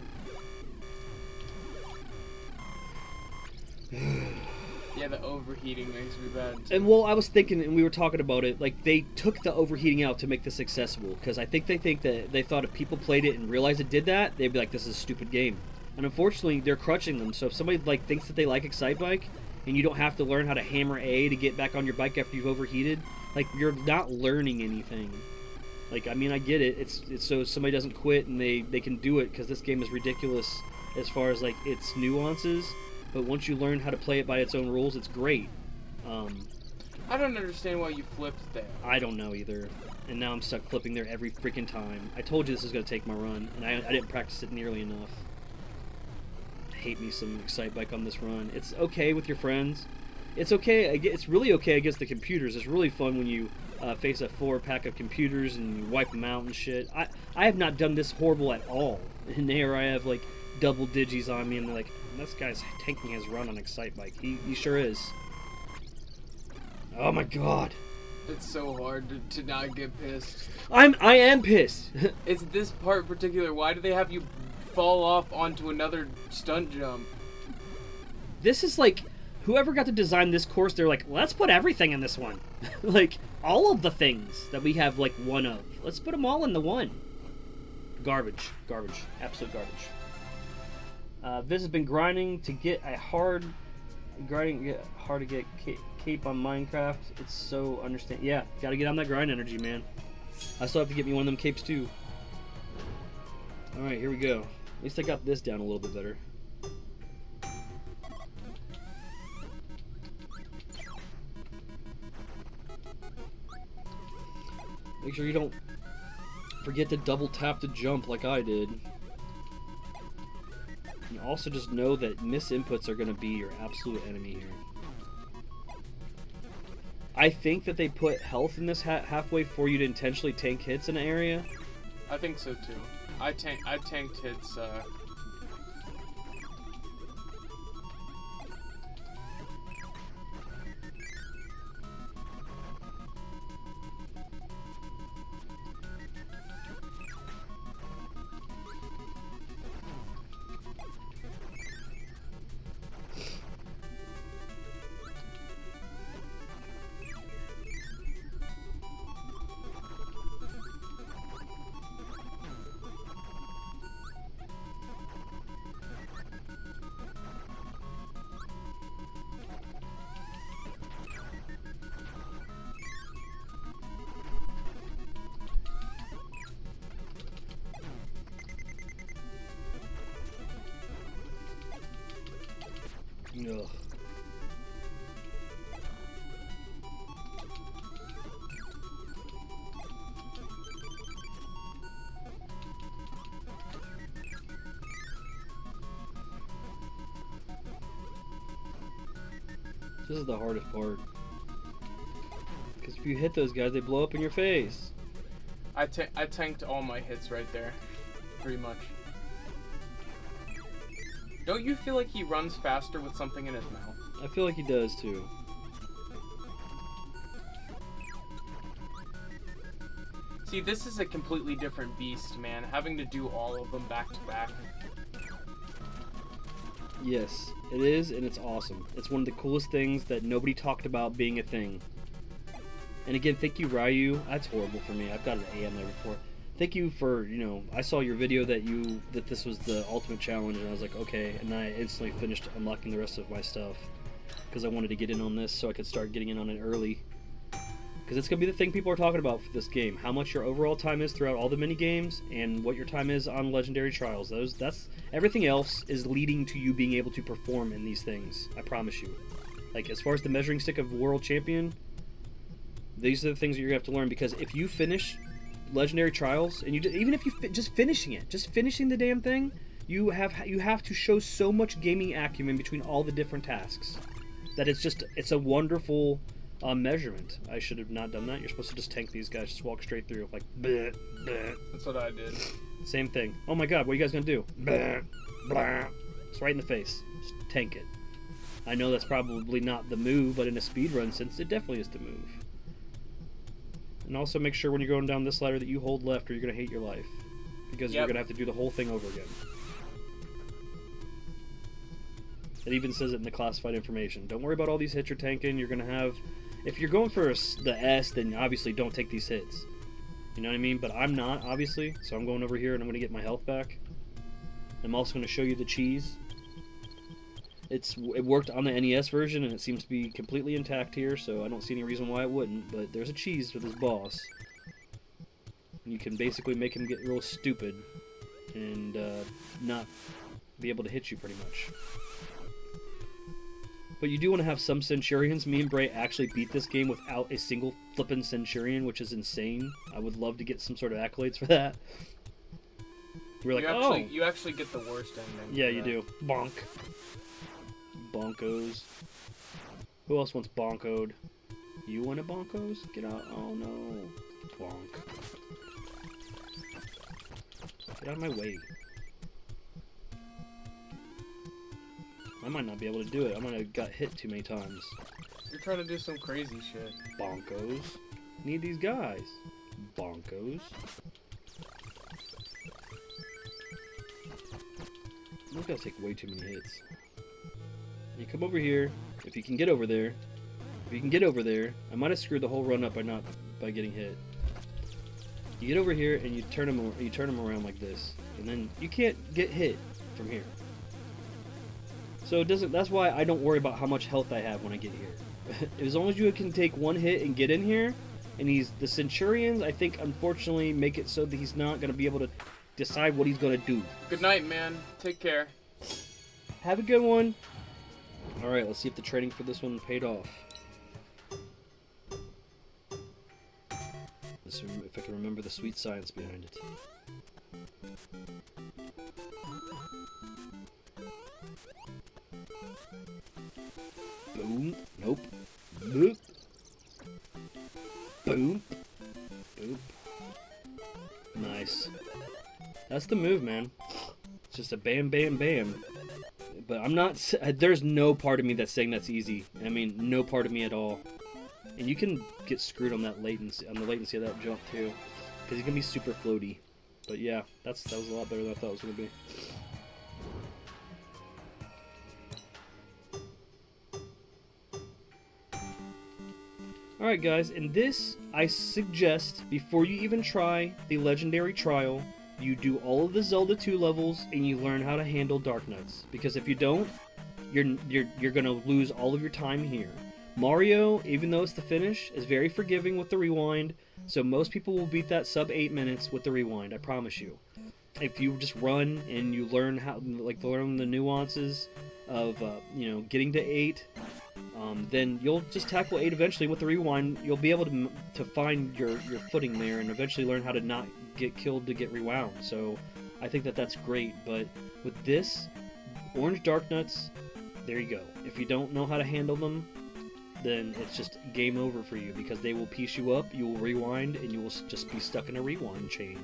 Yeah, the overheating makes me bad. And well, I was thinking, and we were talking about it, like they took the overheating out to make this accessible, because I think that they thought if people played it and realized it did that, they'd be like, this is a stupid game. And unfortunately, they're crutching them. So if somebody like thinks that they like Excitebike, and you don't have to learn how to hammer A to get back on your bike after you've overheated, like, you're not learning anything. Like, I mean, I get it. It's so somebody doesn't quit and they can do it, because this game is ridiculous as far as, like, its nuances. But once you learn how to play it by its own rules, it's great. I don't understand why you flipped there. I don't know either. And now I'm stuck flipping there every freaking time. I told you this was going to take my run, and I didn't practice it nearly enough. Hate me some Excitebike on this run. It's okay with your friends. It's okay. It's really okay against the computers. It's really fun when you face a 4-pack of computers and you wipe them out and shit. I have not done this horrible at all. And there I have like double digis on me, and they're like, this guy's tanking his run on Excitebike. He sure is. Oh my god. It's so hard to not get pissed. I am pissed. It's this part in particular. Why do they have you fall off onto another stunt jump? This is like, whoever got to design this course, they're like, let's put everything in this one. Like, all of the things that we have, like, one of. Let's put them all in the one. Garbage. Garbage. Absolute garbage. Viz has been grinding to get a hard to get cape on Minecraft. It's so yeah, gotta get on that grind energy, man. I still have to get me one of them capes too. Alright, here we go. At least I got this down a little bit better. Make sure you don't forget to double tap to jump like I did. And also just know that misinputs are going to be your absolute enemy here. I think that they put health in this halfway for you to intentionally tank hits in an area. I think so too. I tanked hits. Ugh. This is the hardest part. Because if you hit those guys, they blow up in your face. I tanked all my hits right there. Pretty much. Don't you feel like he runs faster with something in his mouth? I feel like he does too. See, this is a completely different beast, man. Having to do all of them back to back. Yes, it is, and it's awesome. It's one of the coolest things that nobody talked about being a thing. And again, thank you, Ryu. That's horrible for me. I've got an A on there before. thank you for, you know, I saw your video that this was the ultimate challenge, and I was like, okay, and I instantly finished unlocking the rest of my stuff because I wanted to get in on this so I could start getting in on it early. Because it's going to be the thing people are talking about for this game, how much your overall time is throughout all the mini games, and what your time is on Legendary Trials. That's everything else is leading to you being able to perform in these things. I promise you. Like, as far as the measuring stick of World Champion, these are the things that you're going to have to learn, because if you finish Legendary Trials, and even if you just finishing the damn thing, you have to show so much gaming acumen between all the different tasks that it's a wonderful measurement. I should have not done that. You're supposed to just tank these guys, just walk straight through, like bleh, bleh. That's what I did. Same thing. Oh my god, what are you guys gonna do? Bleh, bleh. It's right in the face. Just tank it. I know that's probably not the move, but in a speedrun sense, it definitely is the move. And also make sure when you're going down this ladder that you hold left, or you're gonna hate your life, because you're gonna have to do the whole thing over again. It even says it in the classified information. Don't worry about all these hits you're tanking. You're gonna have, if you're going for the S, then obviously don't take these hits. You know what I mean? But I'm not, obviously, so I'm going over here and I'm gonna get my health back. I'm also gonna show you the cheese. It worked on the NES version, and it seems to be completely intact here, so I don't see any reason why it wouldn't. But there's a cheese for this boss. And you can basically make him get real stupid and not be able to hit you pretty much. But you do want to have some Centurions. Me and Bray actually beat this game without a single flippin' Centurion, which is insane. I would love to get some sort of accolades for that. We're like, you actually get the worst ending. Yeah, you do. Bonk. Bonkos. Who else wants bonkoed? You want a bonkos? Get out. Oh no. Bonk. Get out of my way. I might not be able to do it. I might have got hit too many times. You're trying to do some crazy shit. Bonkos. Need these guys. Bonkos. These guys take way too many hits. You come over here. If you can get over there. If you can get over there. I might have screwed the whole run up by getting hit. You get over here and you turn them around like this, and then you can't get hit from here. So it doesn't. That's why I don't worry about how much health I have when I get here. As long as you can take one hit and get in here, and the Centurions, I think, unfortunately, make it so that he's not going to be able to decide what he's going to do. Good night, man. Take care. Have a good one. All right, let's see if the training for this one paid off. Let's see if I can remember the sweet science behind it. Boom. Nope. Boop. Boom. Boop. Nice. That's the move, man. It's just a bam, bam, bam. But I'm not. There's no part of me that's saying that's easy. I mean, no part of me at all. And you can get screwed on that latency, of that jump too, because you can be super floaty. But yeah, that was a lot better than I thought it was gonna be. Alright guys, in this, I suggest, before you even try the Legendary Trial, you do all of the Zelda 2 levels and you learn how to handle Dark Nuts. Because if you don't, you're gonna lose all of your time here. Mario, even though it's the finish, is very forgiving with the rewind, so most people will beat that sub 8 minutes with the rewind, I promise you. If you just run and you learn learn the nuances of, getting to 8, then you'll just tackle 8 eventually with the rewind. You'll be able to find your footing there and eventually learn how to not get killed to get rewound. So I think that's great, but with this, Orange Dark Nuts, there you go. If you don't know how to handle them, then it's just game over for you, because they will piece you up, you will rewind, and you will just be stuck in a rewind chain.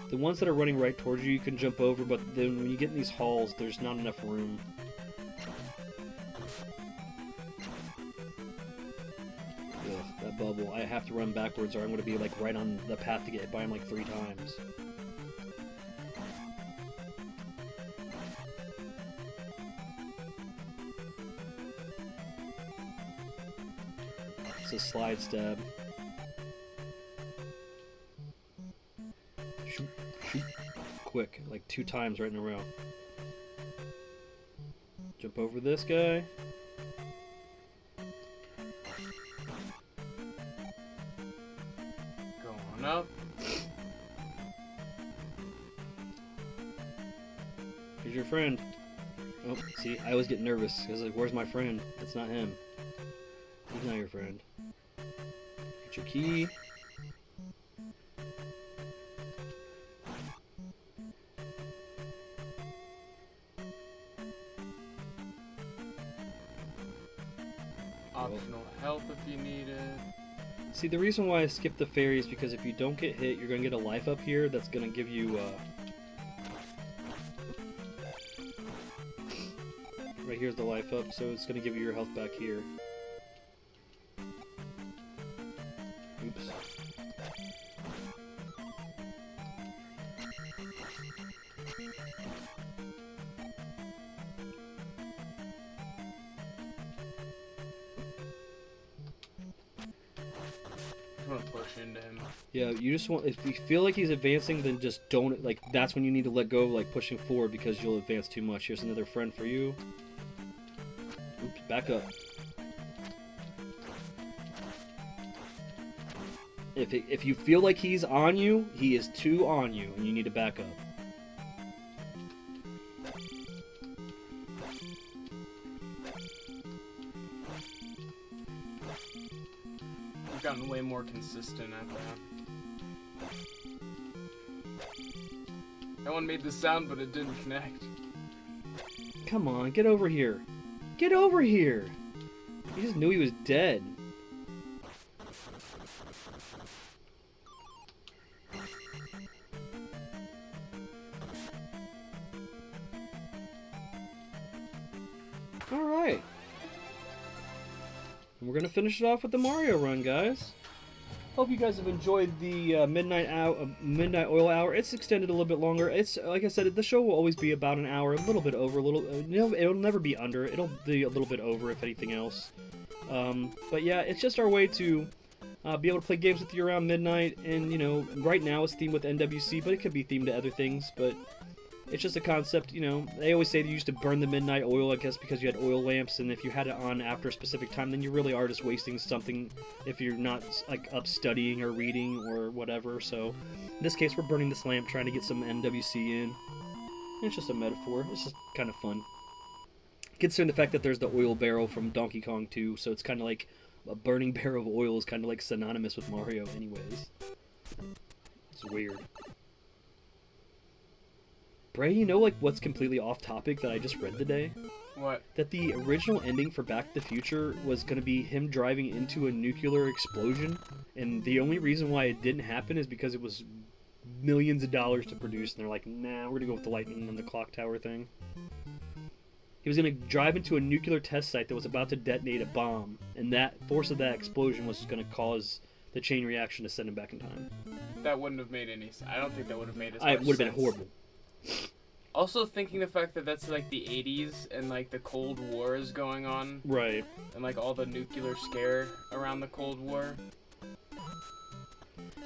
The ones that are running right towards you, you can jump over, but then when you get in these halls, there's not enough room. Ugh, that bubble. I have to run backwards or I'm going to be right on the path to get hit by him 3 times. It's a slide stab. quick, like 2 times right in a row. Jump over this guy. Going up. Here's your friend. Oh, see, I always get nervous because like, where's my friend? That's not him. He's not your friend. Get your key. Optional health if you need it. See, the reason why I skipped the fairy is because if you don't get hit, you're going to get a life up here that's going to give you, right here's the life up, so it's going to give you your health back here. Oops. I'm gonna push into him. Yeah, you just want, if you feel like he's advancing, then just don't, like, that's when you need to let go, like, pushing forward because you'll advance too much. Here's another friend for you. Oops, back up. If you feel like he's on you, he is too on you, and you need to back up. I've gotten way more consistent at that. That one made the sound, but it didn't connect. Come on, get over here. Get over here! He just knew he was dead. Alright. We're gonna finish it off with the Mario run, guys. Hope you guys have enjoyed the midnight oil hour. It's extended a little bit longer. It's like I said, the show will always be about an hour, a little bit over, it'll never be under. It'll be a little bit over, if anything else. But yeah, it's just our way to be able to play games with you around midnight. And you know, right now it's themed with NWC, but it could be themed to other things. But it's just a concept, you know. They always say they used to burn the midnight oil, I guess, because you had oil lamps, and if you had it on after a specific time, then you really are just wasting something if you're not, like, up studying or reading or whatever. So, in this case, we're burning this lamp, trying to get some NWC in. It's just a metaphor. It's just kind of fun. Considering the fact that there's the oil barrel from Donkey Kong 2, so it's kind of like a burning barrel of oil is kind of like synonymous with Mario anyways. It's weird. Bray, you know, like, what's completely off topic that I just read today? What? That the original ending for Back to the Future was going to be him driving into a nuclear explosion, and the only reason why it didn't happen is because it was millions of dollars to produce, and they're like, nah, we're going to go with the lightning and the clock tower thing. He was going to drive into a nuclear test site that was about to detonate a bomb, and that force of that explosion was going to cause the chain reaction to send him back in time. That wouldn't have made any sense. I don't think that would have made as It much would have been sense. horrible. Also, thinking the fact that that's like the 80s and like the Cold War is going on, Right. and like all the nuclear scare around the Cold War.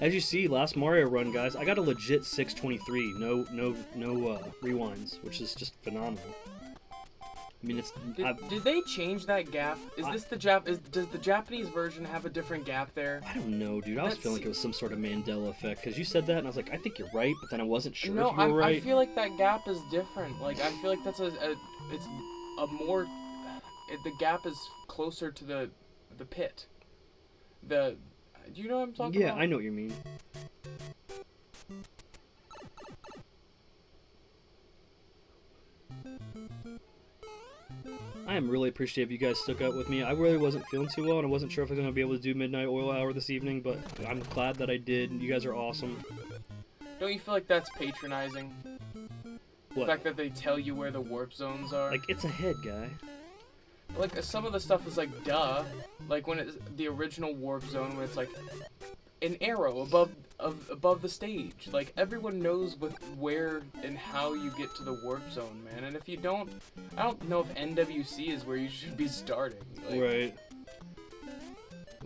As you see, last Mario run, guys, I got a legit 623. No rewinds, which is just phenomenal. I mean, it's. Did they change that gap? Is this the does the Japanese version have a different gap there? I don't know, dude. I was feeling like it was some sort of Mandela effect because you said that, and I was like, I think you're right, but then I wasn't sure if you were right. I feel like that gap is different. Like I feel like that's the gap is closer to the pit. Do you know what I'm talking about? Yeah, I know what you mean. I am really appreciative you guys stuck out with me. I really wasn't feeling too well, and I wasn't sure if I was going to be able to do Midnight Oil Hour this evening, but I'm glad that I did. You guys are awesome. Don't you feel like that's patronizing? What? The fact that they tell you where the warp zones are? Like, it's a head, guy. Like, some of the stuff is like, duh. Like, when it's the original warp zone, when it's like an arrow above the stage. Like, everyone knows where and how you get to the warp zone, man. And if you don't, I don't know if NWC is where you should be starting. Like, Right.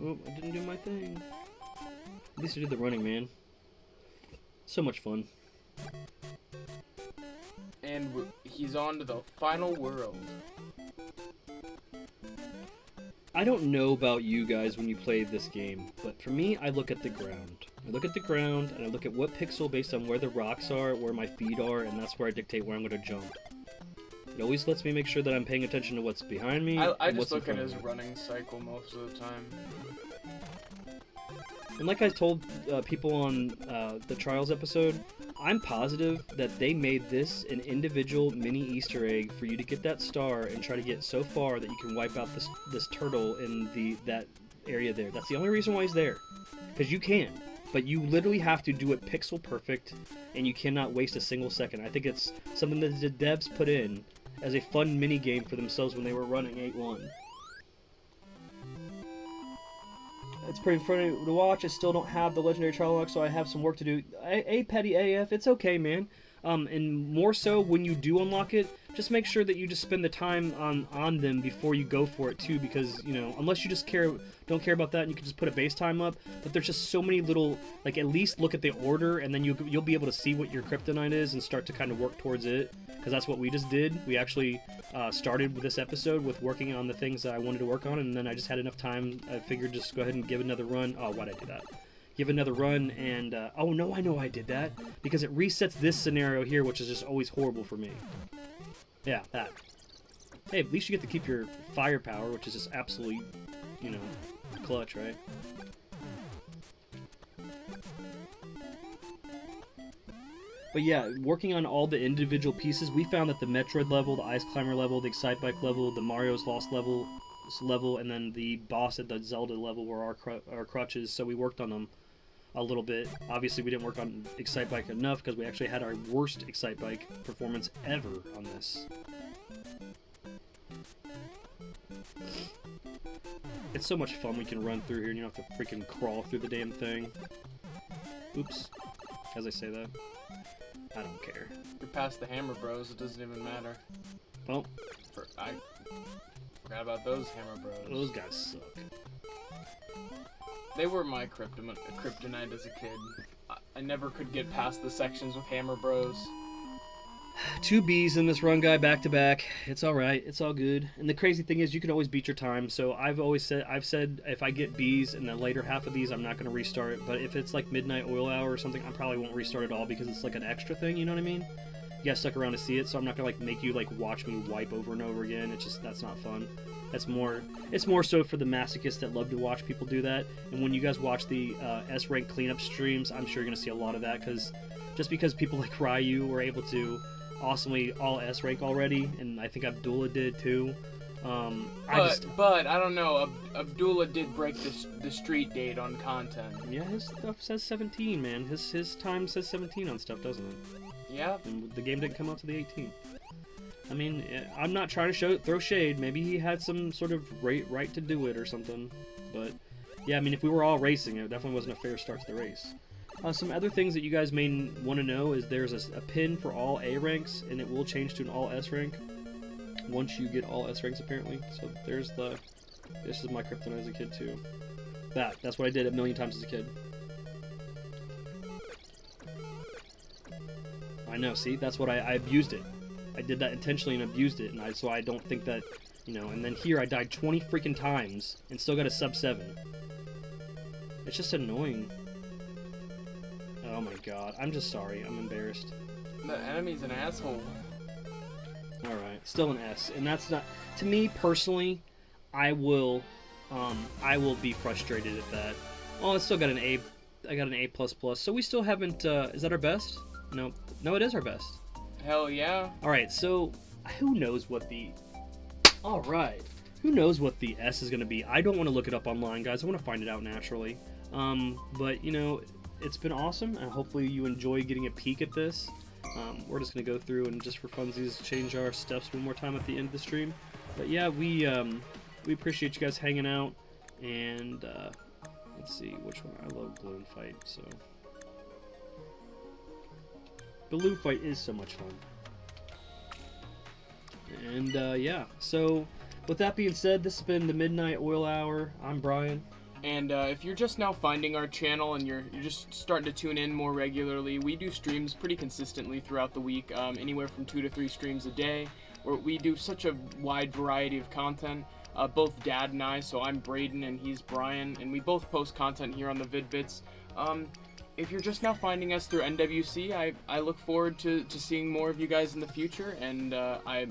Oh, I didn't do my thing. At least I did the running, man. So much fun. And he's on to the final world. I don't know about you guys when you play this game, but for me, I look at the ground. I look at the ground, and I look at what pixel based on where the rocks are, where my feet are, and that's where I dictate where I'm going to jump. It always lets me make sure that I'm paying attention to what's behind me. I just look at his running cycle most of the time. And like I told people on the Trials episode, I'm positive that they made this an individual mini Easter egg for you to get that star and try to get so far that you can wipe out this turtle in that area there. That's the only reason why he's there. Because you can. But you literally have to do it pixel perfect, and you cannot waste a single second. I think it's something that the devs put in as a fun mini game for themselves when they were running 8.1. It's pretty funny to watch. I still don't have the legendary trial lock, so I have some work to do. Petty AF, it's okay, man. And more so when you do unlock it, just make sure that you just spend the time on them before you go for it too, because unless you just don't care about that, and you can just put a base time up. But there's just so many little, like, at least look at the order, and then you'll be able to see what your kryptonite is and start to kind of work towards it, because that's what we just did. We actually started with this episode with working on the things that I wanted to work on, and then I just had enough time. I figured just go ahead and give another run. Oh, why'd I do that? Give another run, and oh no, I know I did that because it resets this scenario here, which is just always horrible for me. Yeah, that. Hey, at least you get to keep your firepower, which is just absolutely, clutch, right? But yeah, working on all the individual pieces, we found that the Metroid level, the Ice Climber level, the Excite Bike level, the Mario's Lost level, and then the boss at the Zelda level were our crutches, so we worked on them a little bit. Obviously, we didn't work on Excite Bike enough because we actually had our worst Excite Bike performance ever on this. It's so much fun. We can run through here and you don't have to freaking crawl through the damn thing. Oops. As I say that. I don't care. You're past the Hammer Bros, it doesn't even matter. Well, I forgot about those Hammer Bros. Those guys suck. They were my kryptonite as a kid. I never could get past the sections with Hammer Bros. 2 Bs in this run, guy, back to back. It's all right. It's all good. And the crazy thing is, you can always beat your time. So I've said if I get Bs in the later half of these, I'm not going to restart it. But if it's like midnight oil hour or something, I probably won't restart at all because it's like an extra thing. You know what I mean? You gotta stuck around to see it. So I'm not gonna make you watch me wipe over and over again. It's just, that's not fun. It's more so for the masochists that love to watch people do that. And when you guys watch the S rank cleanup streams, I'm sure you're gonna see a lot of that because people like Ryu were able to awesomely all S rank already, and I think Abdullah did too. But I don't know. Abdullah did break the street date on content. Yeah, his stuff says 17, man. His time says 17 on stuff, doesn't it? Yeah. And the game didn't come out to the 18th. I mean, I'm not trying to throw shade. Maybe he had some sort of right to do it or something. But yeah, I mean, if we were all racing, it definitely wasn't a fair start to the race. Some other things that you guys may want to know is there's a pin for all A ranks, and it will change to an all S rank once you get all S ranks, apparently. So there's this is my kryptonite as a kid too. That's what I did a million times as a kid. I know, see, that's what I abused it. I did that intentionally and abused it, and so I don't think that, and then here I died 20 freaking times and still got a sub 7. It's just annoying. Oh my god, I'm just sorry, I'm embarrassed. The enemy's an asshole. Alright, still an S, and that's not, to me personally, I will be frustrated at that. Oh, I still got an A, I got an A++, so we still haven't, is that our best? No, it is our best. Hell yeah. Alright, so, who knows what the S is going to be? I don't want to look it up online, guys. I want to find it out naturally. But, it's been awesome, and hopefully you enjoy getting a peek at this. We're just going to go through and just for funsies change our steps one more time at the end of the stream. But yeah, we appreciate you guys hanging out, and let's see which one. I love balloon fight, so balloon fight is so much fun. And yeah, so with that being said, this has been the Midnight Oil Hour. I'm Brian. And if you're just now finding our channel and you're just starting to tune in more regularly, we do streams pretty consistently throughout the week, anywhere from 2 to 3 streams a day, where we do such a wide variety of content. Both Dad and I, so I'm Braden and he's Brian, and we both post content here on the Vid-Bits. If you're just now finding us through NWC, I look forward to seeing more of you guys in the future, and I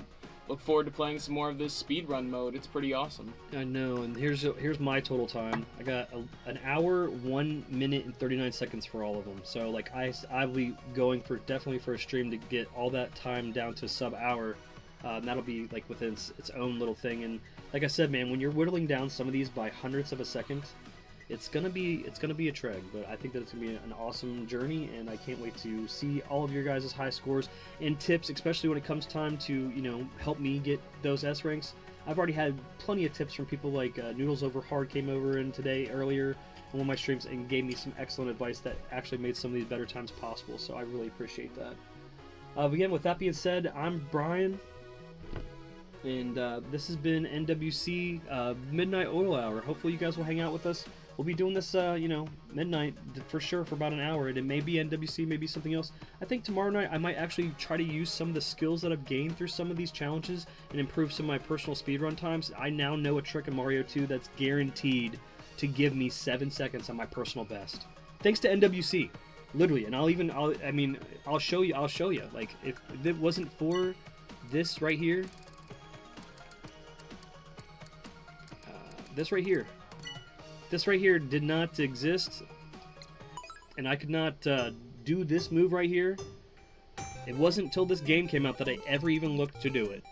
look forward to playing some more of this speedrun mode. It's pretty awesome. I know, and here's my total time. I got an hour, 1 minute, and 39 seconds for all of them. So like I'll be going for definitely for a stream to get all that time down to sub hour. And that'll be like within its own little thing. And like I said, man, when you're whittling down some of these by hundredths of a second, it's gonna be a trek. But I think that it's gonna be an awesome journey, and I can't wait to see all of your guys' high scores and tips, especially when it comes time to help me get those S ranks. I've already had plenty of tips from people like Noodles Over Hard came over in today earlier on one of my streams and gave me some excellent advice that actually made some of these better times possible. So I really appreciate that. Again, with that being said, I'm Brian. And this has been NWC Midnight Oil Hour. Hopefully you guys will hang out with us. We'll be doing this, midnight for sure for about an hour. And it may be NWC, maybe something else. I think tomorrow night I might actually try to use some of the skills that I've gained through some of these challenges and improve some of my personal speedrun times. I now know a trick in Mario 2 that's guaranteed to give me 7 seconds on my personal best. Thanks to NWC, literally. And I'll show you. Like if it wasn't for this right here. This right here did not exist, and I could not do this move right here. It wasn't until this game came out that I ever even looked to do it.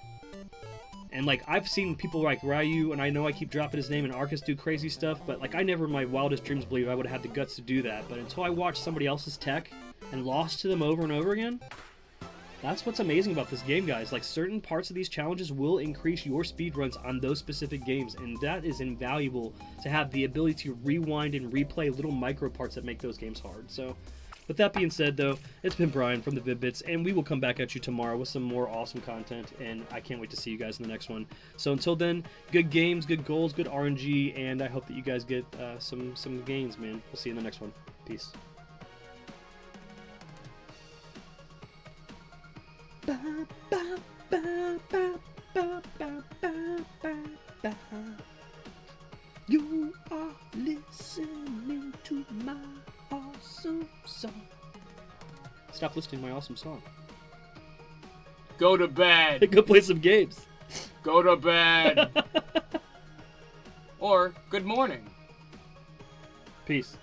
And like I've seen people like Ryu, and I know I keep dropping his name, and Arcus do crazy stuff, but like I never in my wildest dreams believed I would have had the guts to do that. But until I watched somebody else's tech and lost to them over and over again, that's what's amazing about this game, guys. Like, certain parts of these challenges will increase your speedruns on those specific games, and that is invaluable to have the ability to rewind and replay little micro parts that make those games hard. So, with that being said, though, it's been Brian from the Vid-Bits, and we will come back at you tomorrow with some more awesome content, and I can't wait to see you guys in the next one. So until then, good games, good goals, good RNG, and I hope that you guys get some gains, man. We'll see you in the next one. Peace. You are listening to my awesome song. Stop listening to my awesome song. Go to bed. Go play some games. Go to bed. Or good morning. Peace.